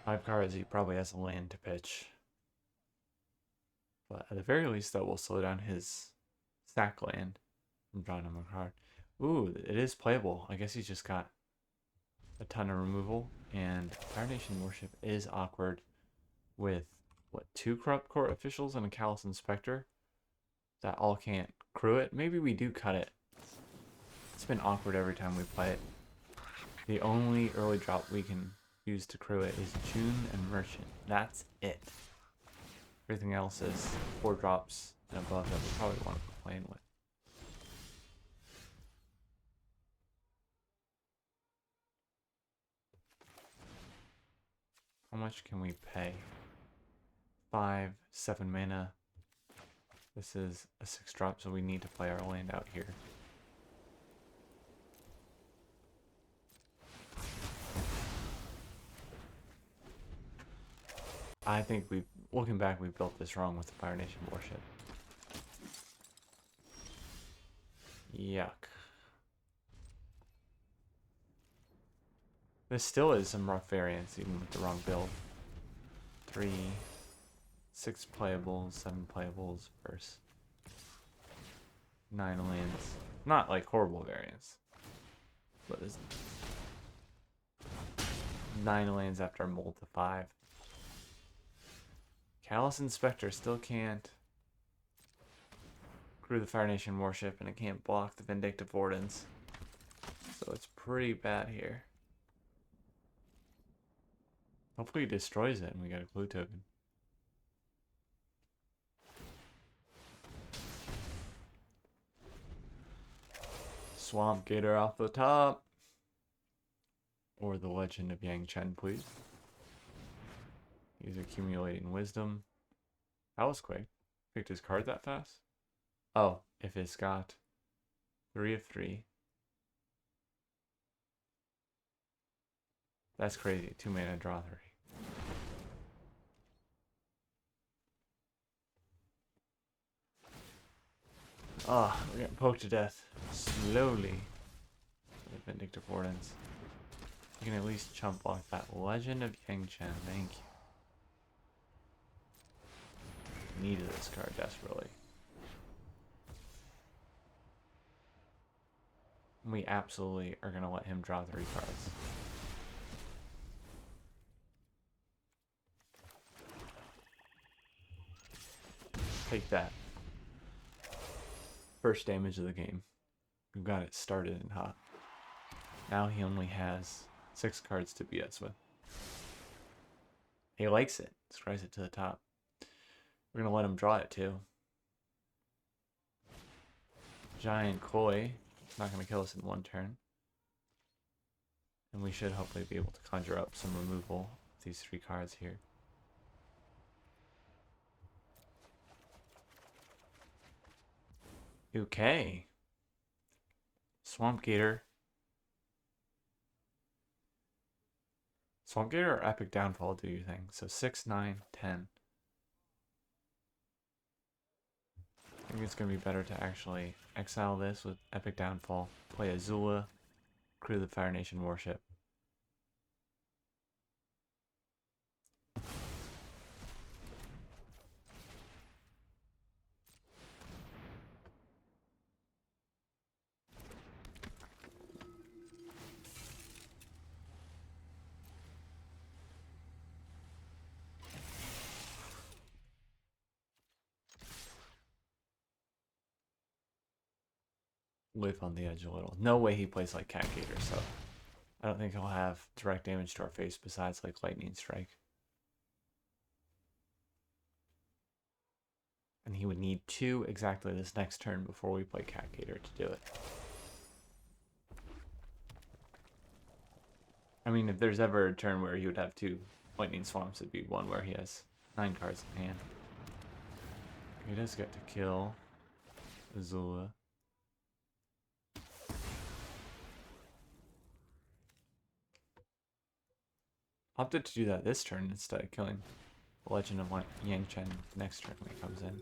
Five cards, he probably has a land to pitch. But at the very least, that will slow down his sack land from drawing him a card. Ooh, it is playable. I guess he's just got a ton of removal. And Fire Nation Worship is awkward with, what, 2 Corrupt Court officials and a Callous Inspector that all can't crew it. Maybe we do cut it. It's been awkward every time we play it. The only early drop we can use to crew it is June and Merchant. That's it. Everything else is 4 drops and above that we probably want to be playing with. How much can we pay? 5, 7 mana. This is a 6 drop, so we need to play our land out here. I think looking back, we built this wrong with the Fire Nation Worship. Yuck. This still is some rough variance, even with the wrong build. 3, 6 playables, 7 playables versus 9 lands. Not like horrible variance, but it's 9 lands after a mold to 5. Callous Inspector still can't crew the Fire Nation Worship, and it can't block the Vindictive Wardens. So it's pretty bad here. Hopefully he destroys it and we get a clue token. Swamp Gator off the top. Or the Legend of Yang Chen, please. He's accumulating wisdom. That was quick. Picked his card that fast? Oh, if it's got 3 of 3. That's crazy. 2 mana, draw 3. Ah, we're getting poked to death. Slowly. The Vindictive Wardens. You can at least chump block that Legend of Yang Chen. Thank you. Needed this card desperately. We absolutely are going to let him draw 3 cards. Take that. First damage of the game. We got it started and hot. Now he only has 6 cards to beat us with. He likes it. Scries it to the top. We're going to let him draw it too. Giant Koi. It's not going to kill us in 1 turn. And we should hopefully be able to conjure up some removal with these 3 cards here. Okay. Swamp Gator. Swamp Gator or Epic Downfall do you think? So 6, 9, 10. I think it's going to be better to actually exile this with Epic Downfall, play Azula, crew the Fire Nation Worship. live on the edge a little. No way he plays like Cat Gator, so I don't think he'll have direct damage to our face besides like Lightning Strike. And he would need 2 exactly this next turn before we play Cat Gator to do it. I mean, if there's ever a turn where he would have 2 Lightning Swamps, it'd be one where he has 9 cards in hand. He does get to kill Azula. Opted to do that this turn instead of killing the Legend of Yang Chen next turn when it comes in.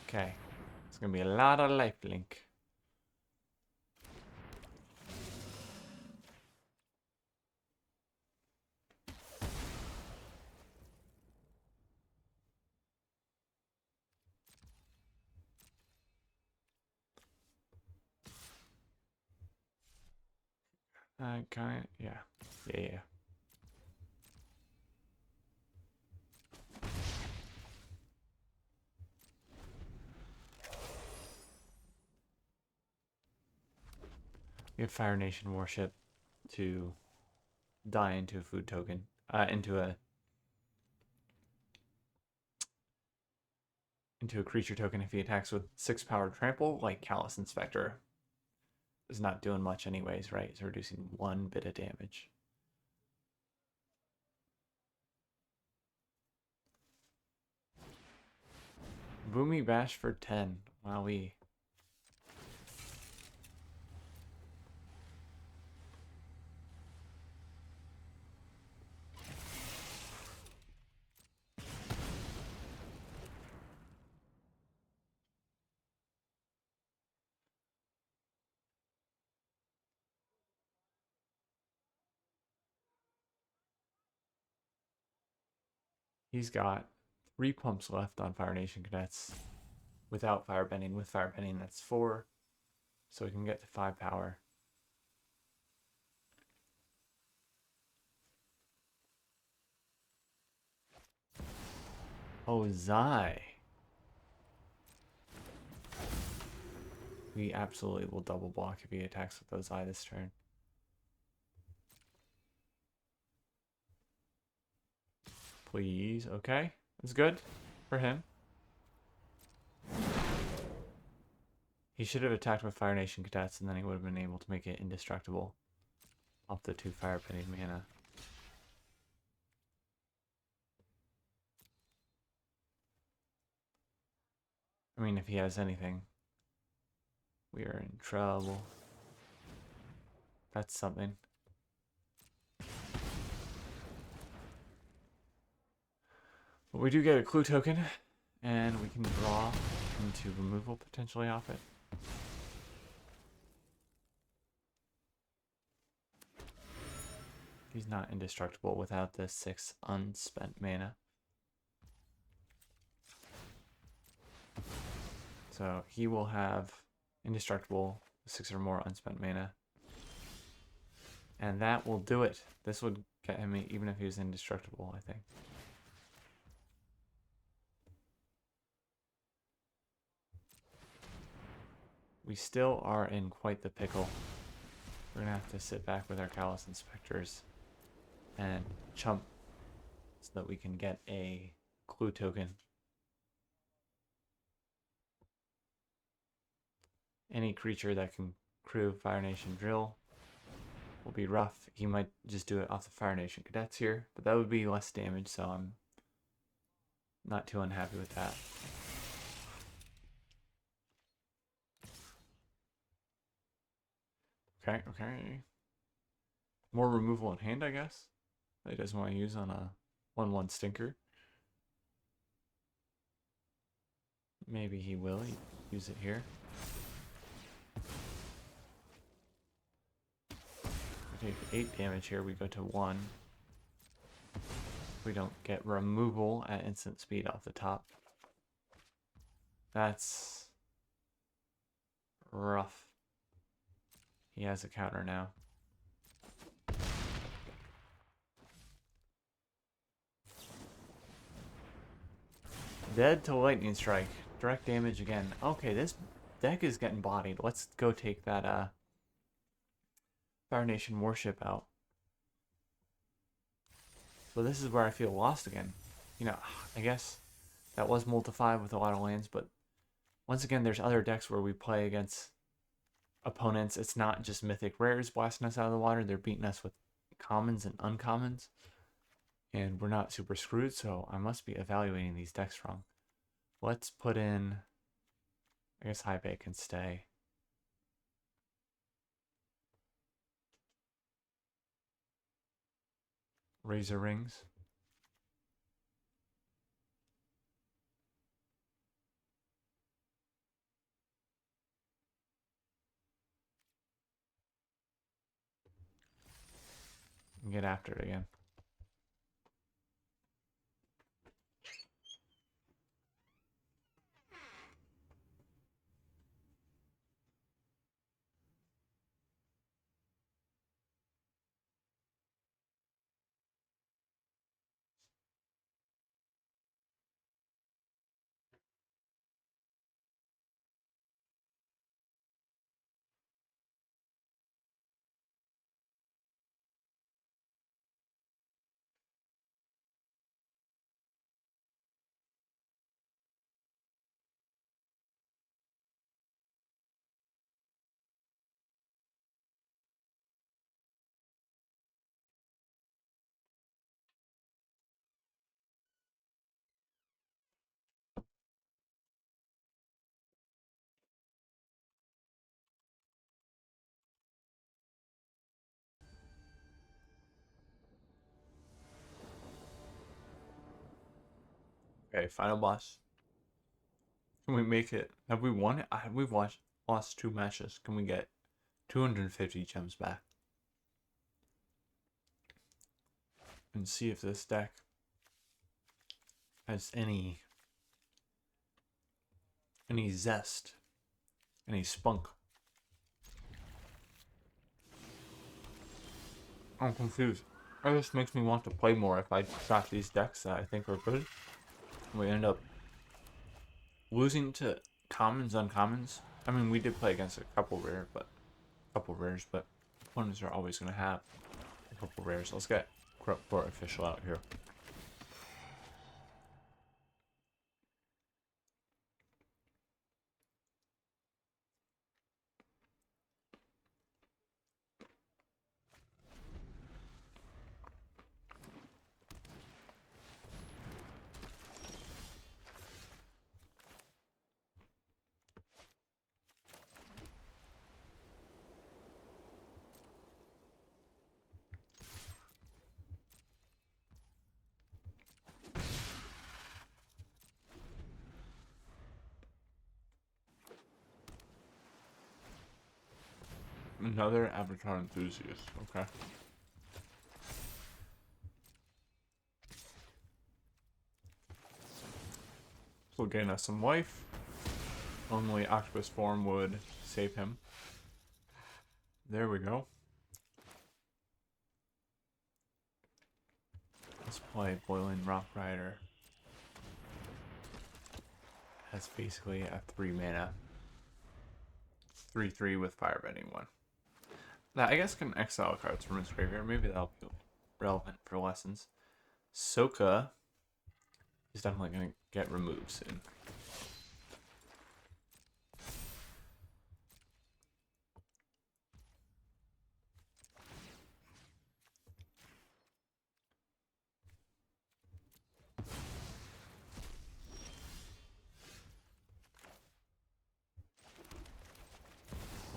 Okay, it's gonna be a lot of lifelink. Yeah. We have Fire Nation Warship to die into a food token, into a creature token if he attacks with 6 power trample, like Callous Inspector is not doing much anyways, right? It's reducing 1 bit of damage. Boomy Bash for 10. Wowee. He's got 3 pumps left on Fire Nation Cadets without Firebending. With Firebending, that's 4. So we can get to 5 power. Oh, Zai. We absolutely will double block if he attacks with those Zai this turn. Please, okay. That's good for him. He should have attacked with Fire Nation Cadets and then he would have been able to make it indestructible off the 2 Firebending mana. I mean, if he has anything, we are in trouble. That's something. But we do get a clue token, and we can draw into removal potentially off it. He's not indestructible without the 6 unspent mana. So he will have indestructible, 6 or more unspent mana. And that will do it. This would get him even if he was indestructible, I think. We still are in quite the pickle. We're going to have to sit back with our Callous Inspectors and chump so that we can get a clue token. Any creature that can crew Fire Nation Drill will be rough. He might just do it off the Fire Nation Cadets here, but that would be less damage, so I'm not too unhappy with that. Okay. More removal in hand, I guess. That he doesn't want to use on a 1/1 stinker. Maybe he will use it here. We take 8 damage here, we go to 1. We don't get removal at instant speed off the top. That's rough. He has a counter now. Dead to lightning strike. Direct damage again. Okay, this deck is getting bodied. Let's go take that Fire Nation warship out. So this is where I feel lost again. You know, I guess that was multi-5 with a lot of lands, but once again, there's other decks where we play against opponents. It's not just mythic rares blasting us out of the water. They're beating us with commons and uncommons. And we're not super screwed, so I must be evaluating these decks wrong. Let's put in, I guess High Bay can stay. Razor Rings. And get after it again. Okay, final boss. Can we make it? Have we won it? We've lost 2 matches. Can we get 250 gems back? And see if this deck has any zest, any spunk. I'm confused. It just makes me want to play more if I draft these decks that I think are good. We end up losing to commons, uncommons. I mean, we did play against a couple rares, but opponents are always going to have a couple rares. Let's get Corrupt Court Official out here. Another Avatar Enthusiast. Okay. This will gain us some life. Only Octopus form would save him. There we go. Let's play Boiling Rock Rider. That's basically a 3 mana. 3/3 with Firebending 1. Now, I guess can exile cards from his graveyard. Maybe that'll be relevant for lessons. Soka is definitely going to get removed soon.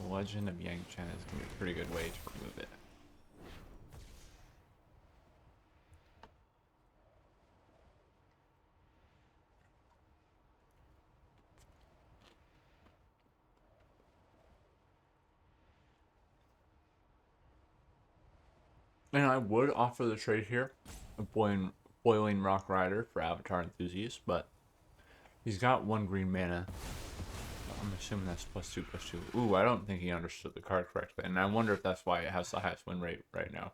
The Legend of Yang Chen is going to be a pretty good way to remove it. And I would offer the trade here of Boiling Rock Rider for Avatar Enthusiast, but he's got 1 green mana. I'm assuming that's +2/+2. Ooh, I don't think he understood the card correctly, and I wonder if that's why it has the highest win rate right now.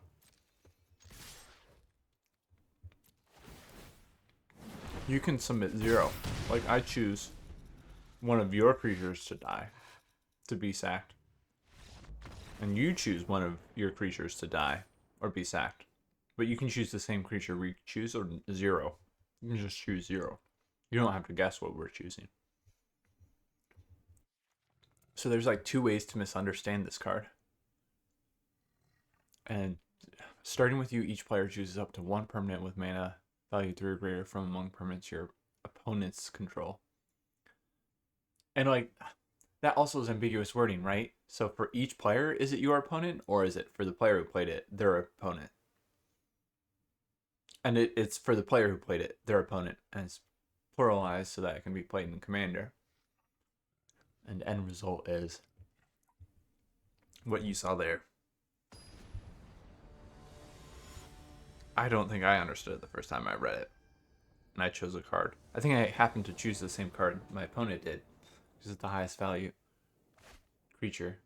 You can submit 0. Like, I choose one of your creatures to die, to be sacked. And you choose one of your creatures to die or be sacked. But you can choose the same creature we choose or 0. You can just choose 0. You don't have to guess what we're choosing. So there's like 2 ways to misunderstand this card. And starting with you, each player chooses up to 1 permanent with mana value 3 or greater from among permanents your opponent's control. And like, that also is ambiguous wording, right? So for each player, is it your opponent, or is it for the player who played it, their opponent? And it's for the player who played it, their opponent, and it's pluralized so that it can be played in Commander. And end result is what you saw there. I don't think I understood it the first time I read it. And I chose a card. I think I happened to choose the same card my opponent did, because it's the highest value creature.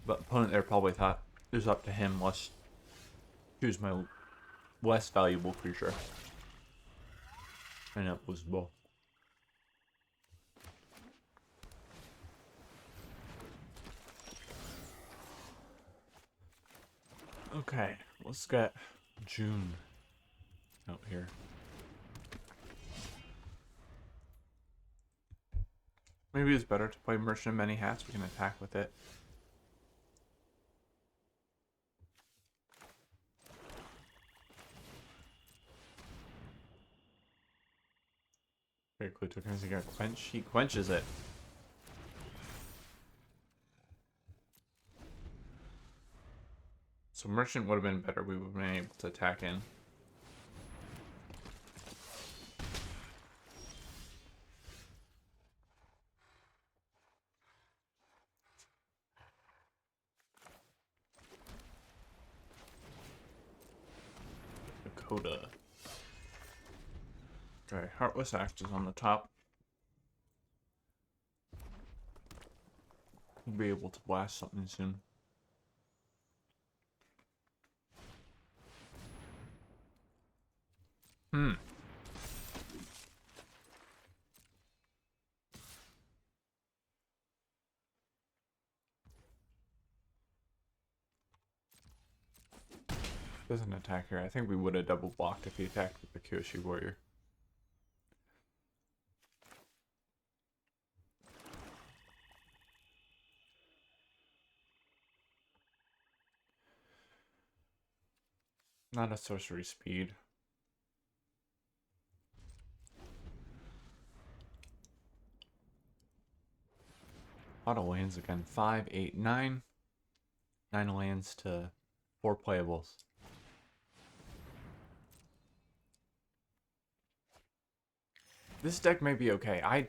But opponent there probably thought it was up to him. Let's choose my less valuable creature. And it was both. Okay, let's get June out here. Maybe it's better to play Merchant of Many Hats. We can attack with it. Very clue tokens. He got quench. He quenches it. So Merchant would have been better. We would have been able to attack in. Dakota. Okay, Heartless Act is on the top. We'll be able to blast something soon. Doesn't attack here. I think we would have double blocked if he attacked with the Kyoshi Warrior. Not a sorcery speed. A lot of lands again. 5, 8, 9. 9 lands to 4 playables. This deck may be okay. I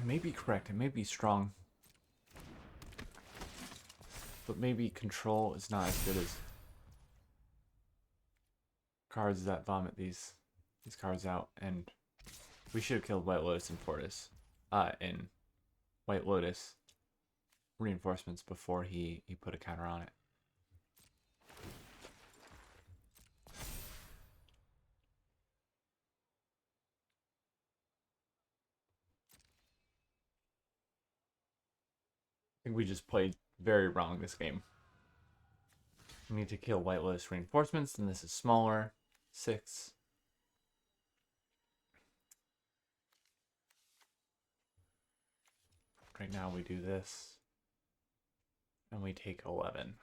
may be correct. It may be strong. But maybe control is not as good as cards that vomit these cards out. And we should have killed White Lotus and Fortis. In White Lotus reinforcements before he put a counter on it. I think we just played very wrong this game. We need to kill White Lotus reinforcements, and this is smaller. 6. Right now we do this. And we take 11.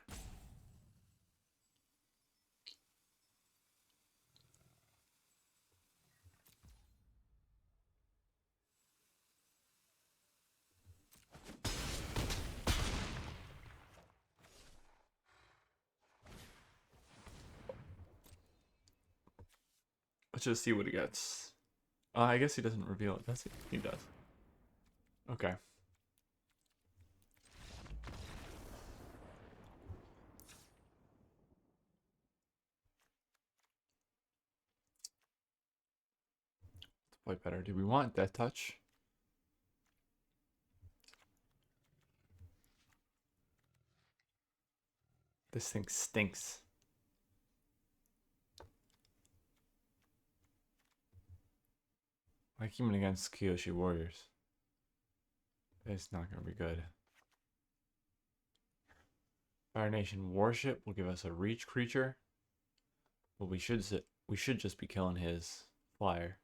Let's just see what he gets. I guess he doesn't reveal it, does he? He does. Okay. Play better. Do we want Death Touch? This thing stinks. Like even against Kyoshi Warriors. It's not going to be good. Fire Nation Warship will give us a reach creature. But we should just be killing his flyer.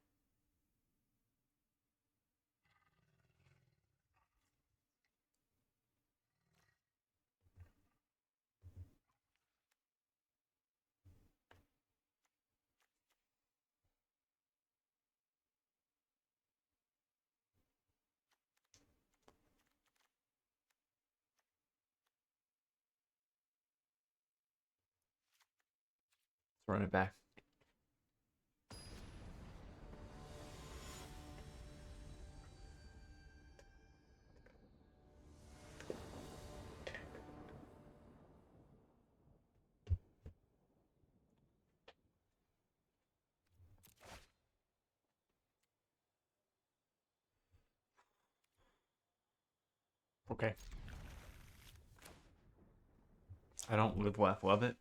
Let's run it back. Okay. I don't love it.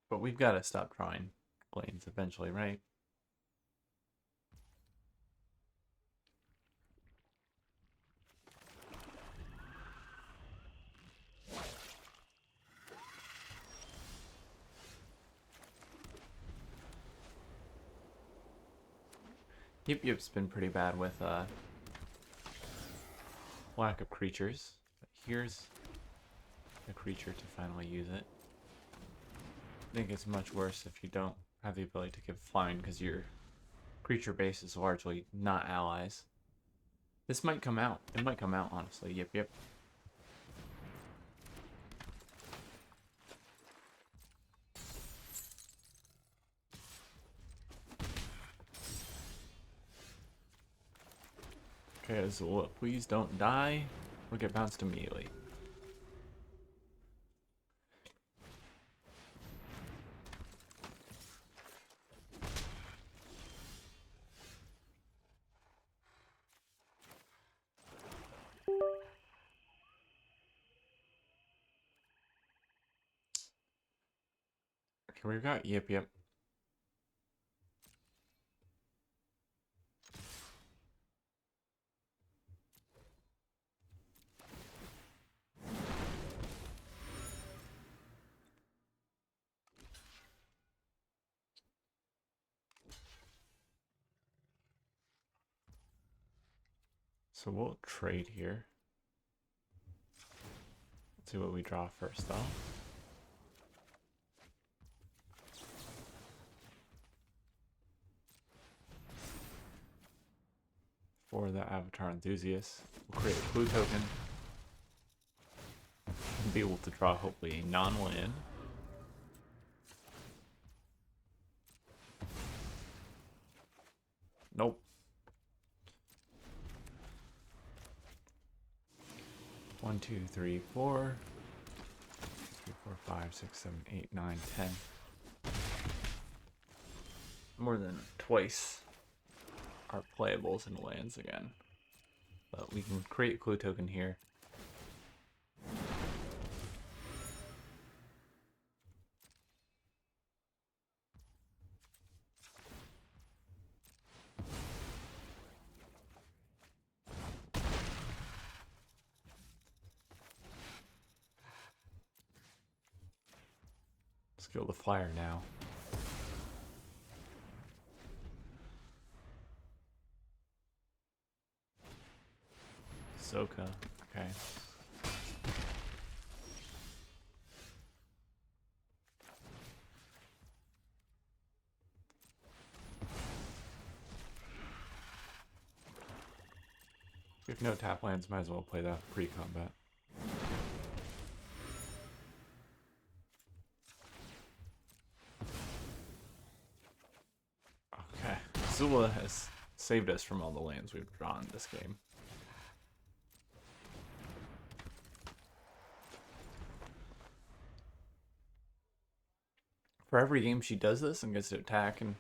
But we've got to stop drawing lanes eventually, right? Yip's been pretty bad with lack of creatures. But here's a creature to finally use it. I think it's much worse if you don't have the ability to give flying because your creature base is largely not allies. This might come out. It might come out, honestly. Yip. Okay, Azula, please don't die or get bounced immediately. Okay, we've got Yip. So we'll trade here. Let's see what we draw first, though. For the Avatar Enthusiast, we'll create a clue token. And be able to draw, hopefully, a non-land. Nope. 1, 2, 3, 4. 3, 4, 5, 6, 7, 8, 9, 10. More than twice our playables and lands again. But we can create a clue token here. Let's kill the flyer now. Soka, okay. If no tap lands, might as well play that pre-combat. Okay, Zula has saved us from all the lands we've drawn this game. For every game she does this and gets to attack and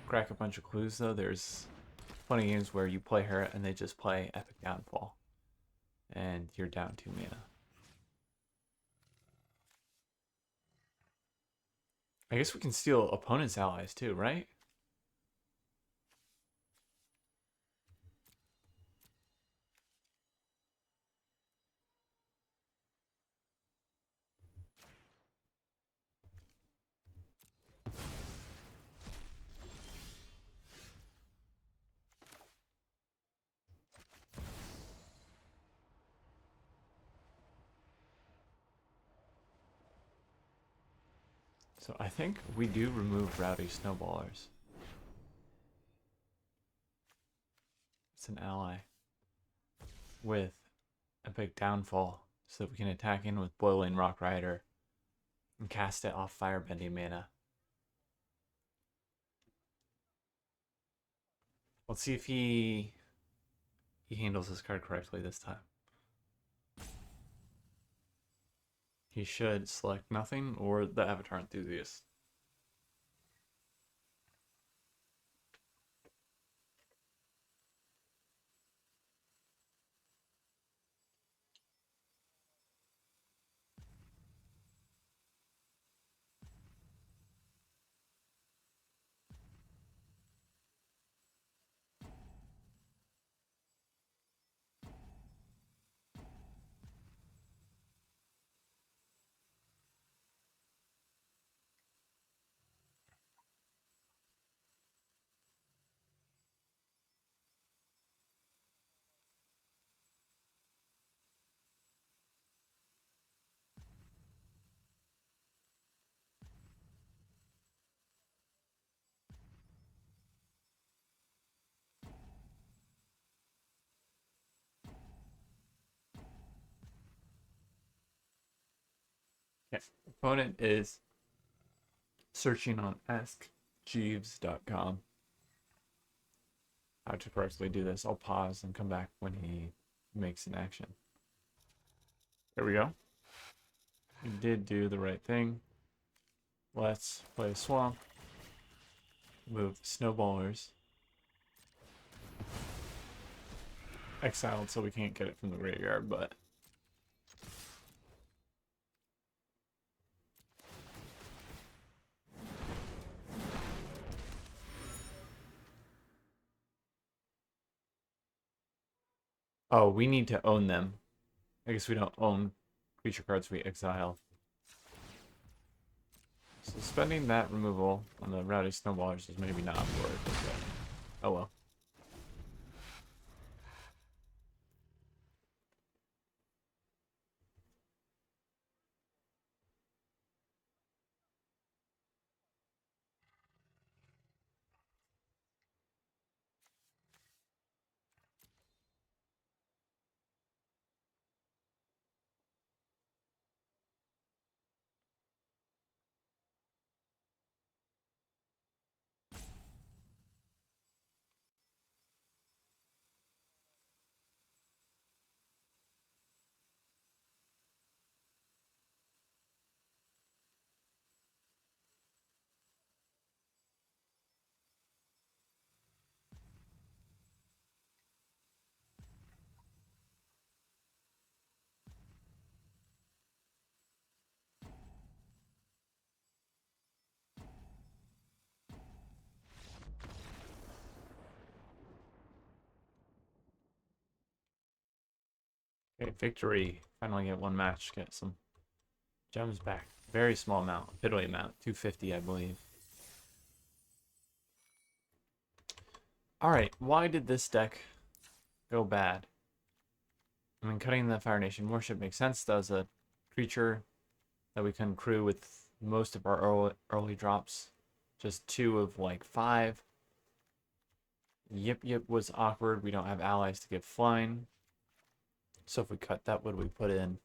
crack a bunch of clues, though, there's plenty of games where you play her and they just play Epic Downfall. And you're down 2 mana. I guess we can steal opponent's allies too, right? So I think we do remove Rowdy Snowballers. It's an ally with Epic Downfall so that we can attack in with Boiling Rock Rider and cast it off Firebending mana. Let's see if he handles this card correctly this time. He should select nothing or the Avatar Enthusiast. Okay. Opponent is searching on askjeeves.com how to correctly do this. I'll pause and come back when he makes an action. There we go. We did do the right thing. Let's play Swamp. Move Snowballers. Exiled so we can't get it from the graveyard, but oh, we need to own them. I guess we don't own creature cards we exile. So spending that removal on the Rowdy Snowballers is maybe not worth it, but oh well. Okay, victory. Finally get one match, get some gems back. Very small amount, piddly amount, 250 I believe. Alright, why did this deck go bad? I mean, cutting the Fire Nation Warship makes sense. That was a creature that we can crew with most of our early drops. Just 2 of like 5. Yip Yip was awkward. We don't have allies to give flying. So if we cut that, would we put in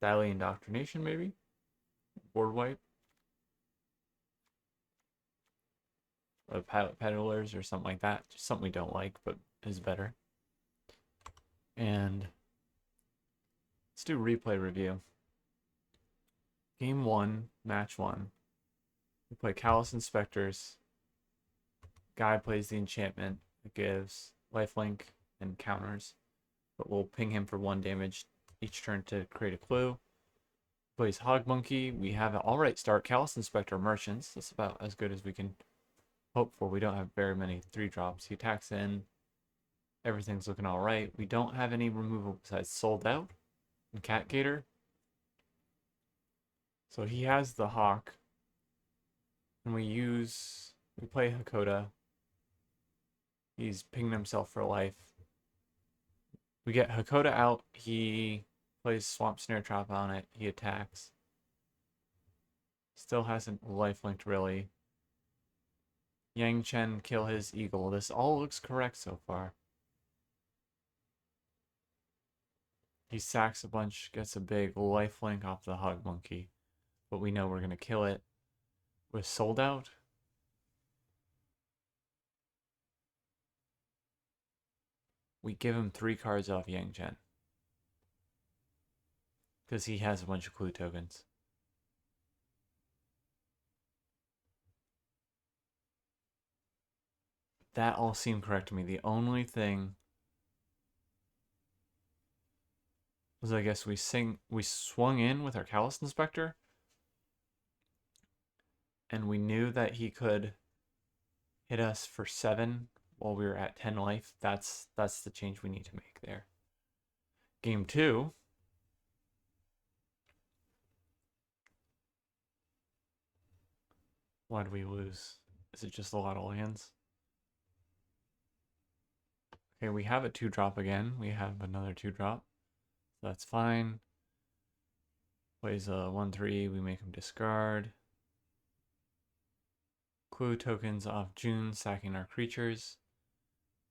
Daily Indoctrination maybe? Board wipe? Or Pilot Peddlers or something like that. Just something we don't like, but is better. And let's do replay review. Game 1, match 1. We play Callous Inspectors. Guy plays the enchantment. It gives lifelink and counters. But we'll ping him for 1 damage each turn to create a clue. Plays Hog Monkey. We have an alright start. Callous Inspector Merchants. That's about as good as we can hope for. We don't have very many 3-drops. He attacks in. Everything's looking alright. We don't have any removal besides Sold Out and Cat Gator. So he has the Hawk. And we play Hakoda. He's pinging himself for life. We get Hakoda out. He plays Swamp Snare Trap on it. He attacks. Still hasn't lifelinked really. Yang Chen kill his eagle. This all looks correct so far. He sacks a bunch, gets a big lifelink off the Hog Monkey. But we know we're going to kill it with Sold Out. We give him 3 cards off Yang Chen. Because he has a bunch of clue tokens. That all seemed correct to me. The only thing was, I guess, we swung in with our Callous Inspector. And we knew that he could hit us for 7 while we were at 10 life. That's the change we need to make there. Game 2. Why did we lose? Is it just a lot of lands? Okay, we have a 2-drop again. We have another 2-drop. That's fine. Plays a 1/3. We make him discard. Clue tokens off June, sacking our creatures.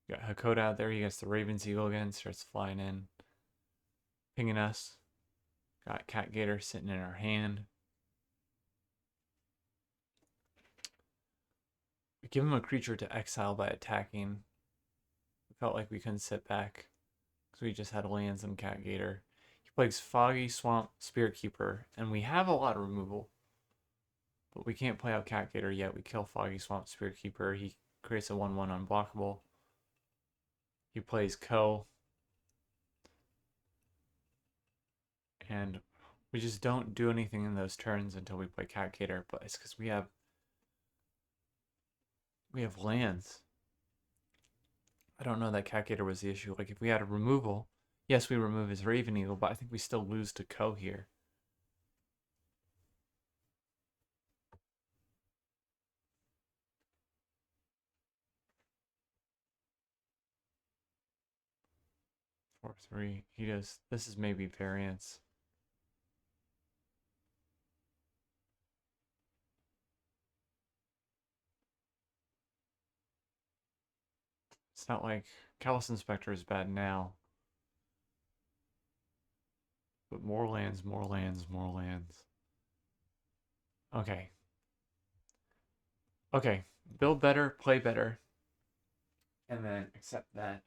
We got Hakoda out there. He gets the Raven's Eagle again. Starts flying in. Pinging us. Got Cat Gator sitting in our hand. We give him a creature to exile by attacking. We felt like we couldn't sit back because we just had lands and Cat Gator. He plays Foggy Swamp Spirit Keeper, and we have a lot of removal. But we can't play out Cat Gator yet. We kill Foggy Swamp Spirit Keeper. He creates a 1/1 unblockable. He plays Ko. And we just don't do anything in those turns until we play Cat Gator. But it's because we have lands. I don't know that Cat Gator was the issue. Like, if we had a removal, yes, we remove his Raven Eagle, but I think we still lose to Ko here. Four, 3. He does. This is maybe variance. It's not like Callous Inspector is bad now. But more lands, more lands, more lands. Okay. Okay. Build better, play better. And then accept that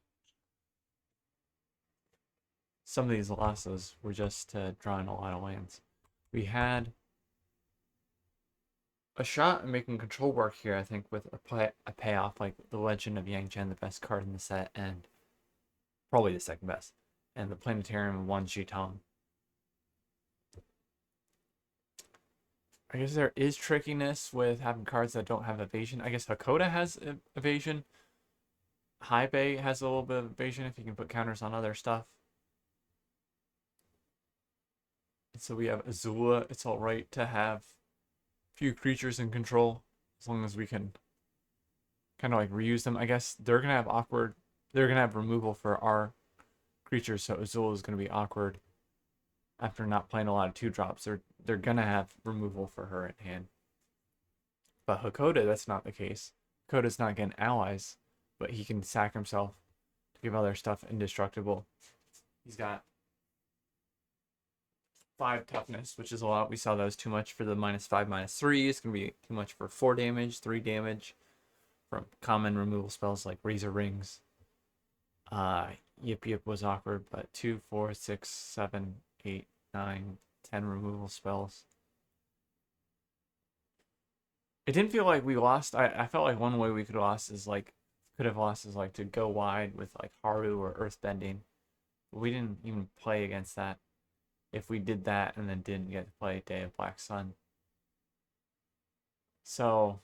some of these losses were just drawing a lot of lands. We had a shot at making control work here, I think, with a payoff like the Legend of Yang Chen, the best card in the set, and probably the second best, and the Planetarium 1 Jitong. I guess there is trickiness with having cards that don't have evasion. I guess Hakoda has evasion. High Bay has a little bit of evasion if you can put counters on other stuff. And so we have Azula. It's alright to have few creatures in control as long as we can kind of like reuse them. I guess they're gonna have removal for our creatures, so Azula is gonna be awkward after not playing a lot of 2-drops. They're gonna have removal for her at hand. But Hakoda, that's not the case. Hakoda's not getting allies, but he can sack himself to give other stuff indestructible. He's got 5 toughness, which is a lot. We saw that was too much for the -5, -3. It's going to be too much for 4 damage, 3 damage from common removal spells like Razor Rings. Yip Yip was awkward, but 2, 4, 6, 7, 8, 9, 10 removal spells. It didn't feel like we lost. I felt like one way we could have lost is like to go wide with like Haru or Earthbending. We didn't even play against that. If we did that and then didn't get to play Day of Black Sun. So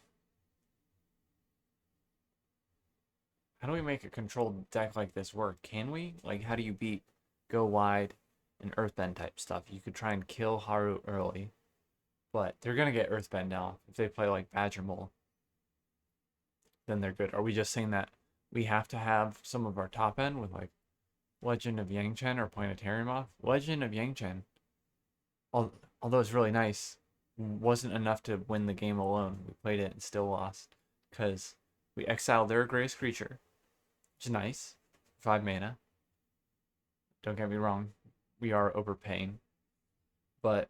how do we make a controlled deck like this work? Can we? Like, how do you beat go wide and Earthbend type stuff? You could try and kill Haru early, but they're gonna get Earthbend now. If they play like Badger Mole, then they're good. Are we just saying that we have to have some of our top end with like Legend of Yangchen or Planetarium off? Legend of Yangchen, although it's really nice, wasn't enough to win the game alone. We played it and still lost because we exiled their greatest creature, which is nice. 5 mana. Don't get me wrong, we are overpaying, but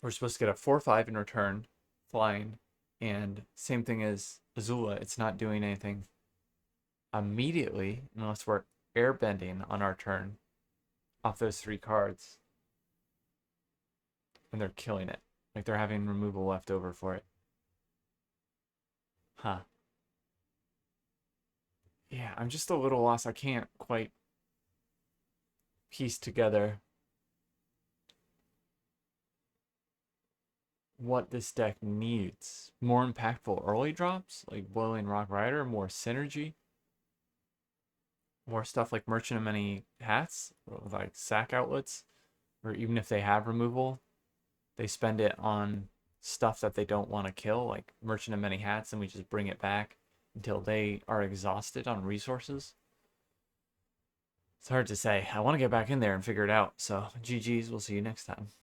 we're supposed to get a 4/5 in return, flying, and same thing as Azula. It's not doing anything immediately unless we're airbending on our turn off those 3 cards, and they're killing it. Like they're having removal left over for it. Huh. Yeah, I'm just a little lost. I can't quite piece together what this deck needs. More impactful early drops, like Boiling Rock Rider, more synergy, more stuff like Merchant of Many Hats, like sack outlets, or even if they have removal, they spend it on stuff that they don't want to kill, like Merchant of Many Hats, and we just bring it back until they are exhausted on resources. It's hard to say. I want to get back in there and figure it out. So, GG's. We'll see you next time.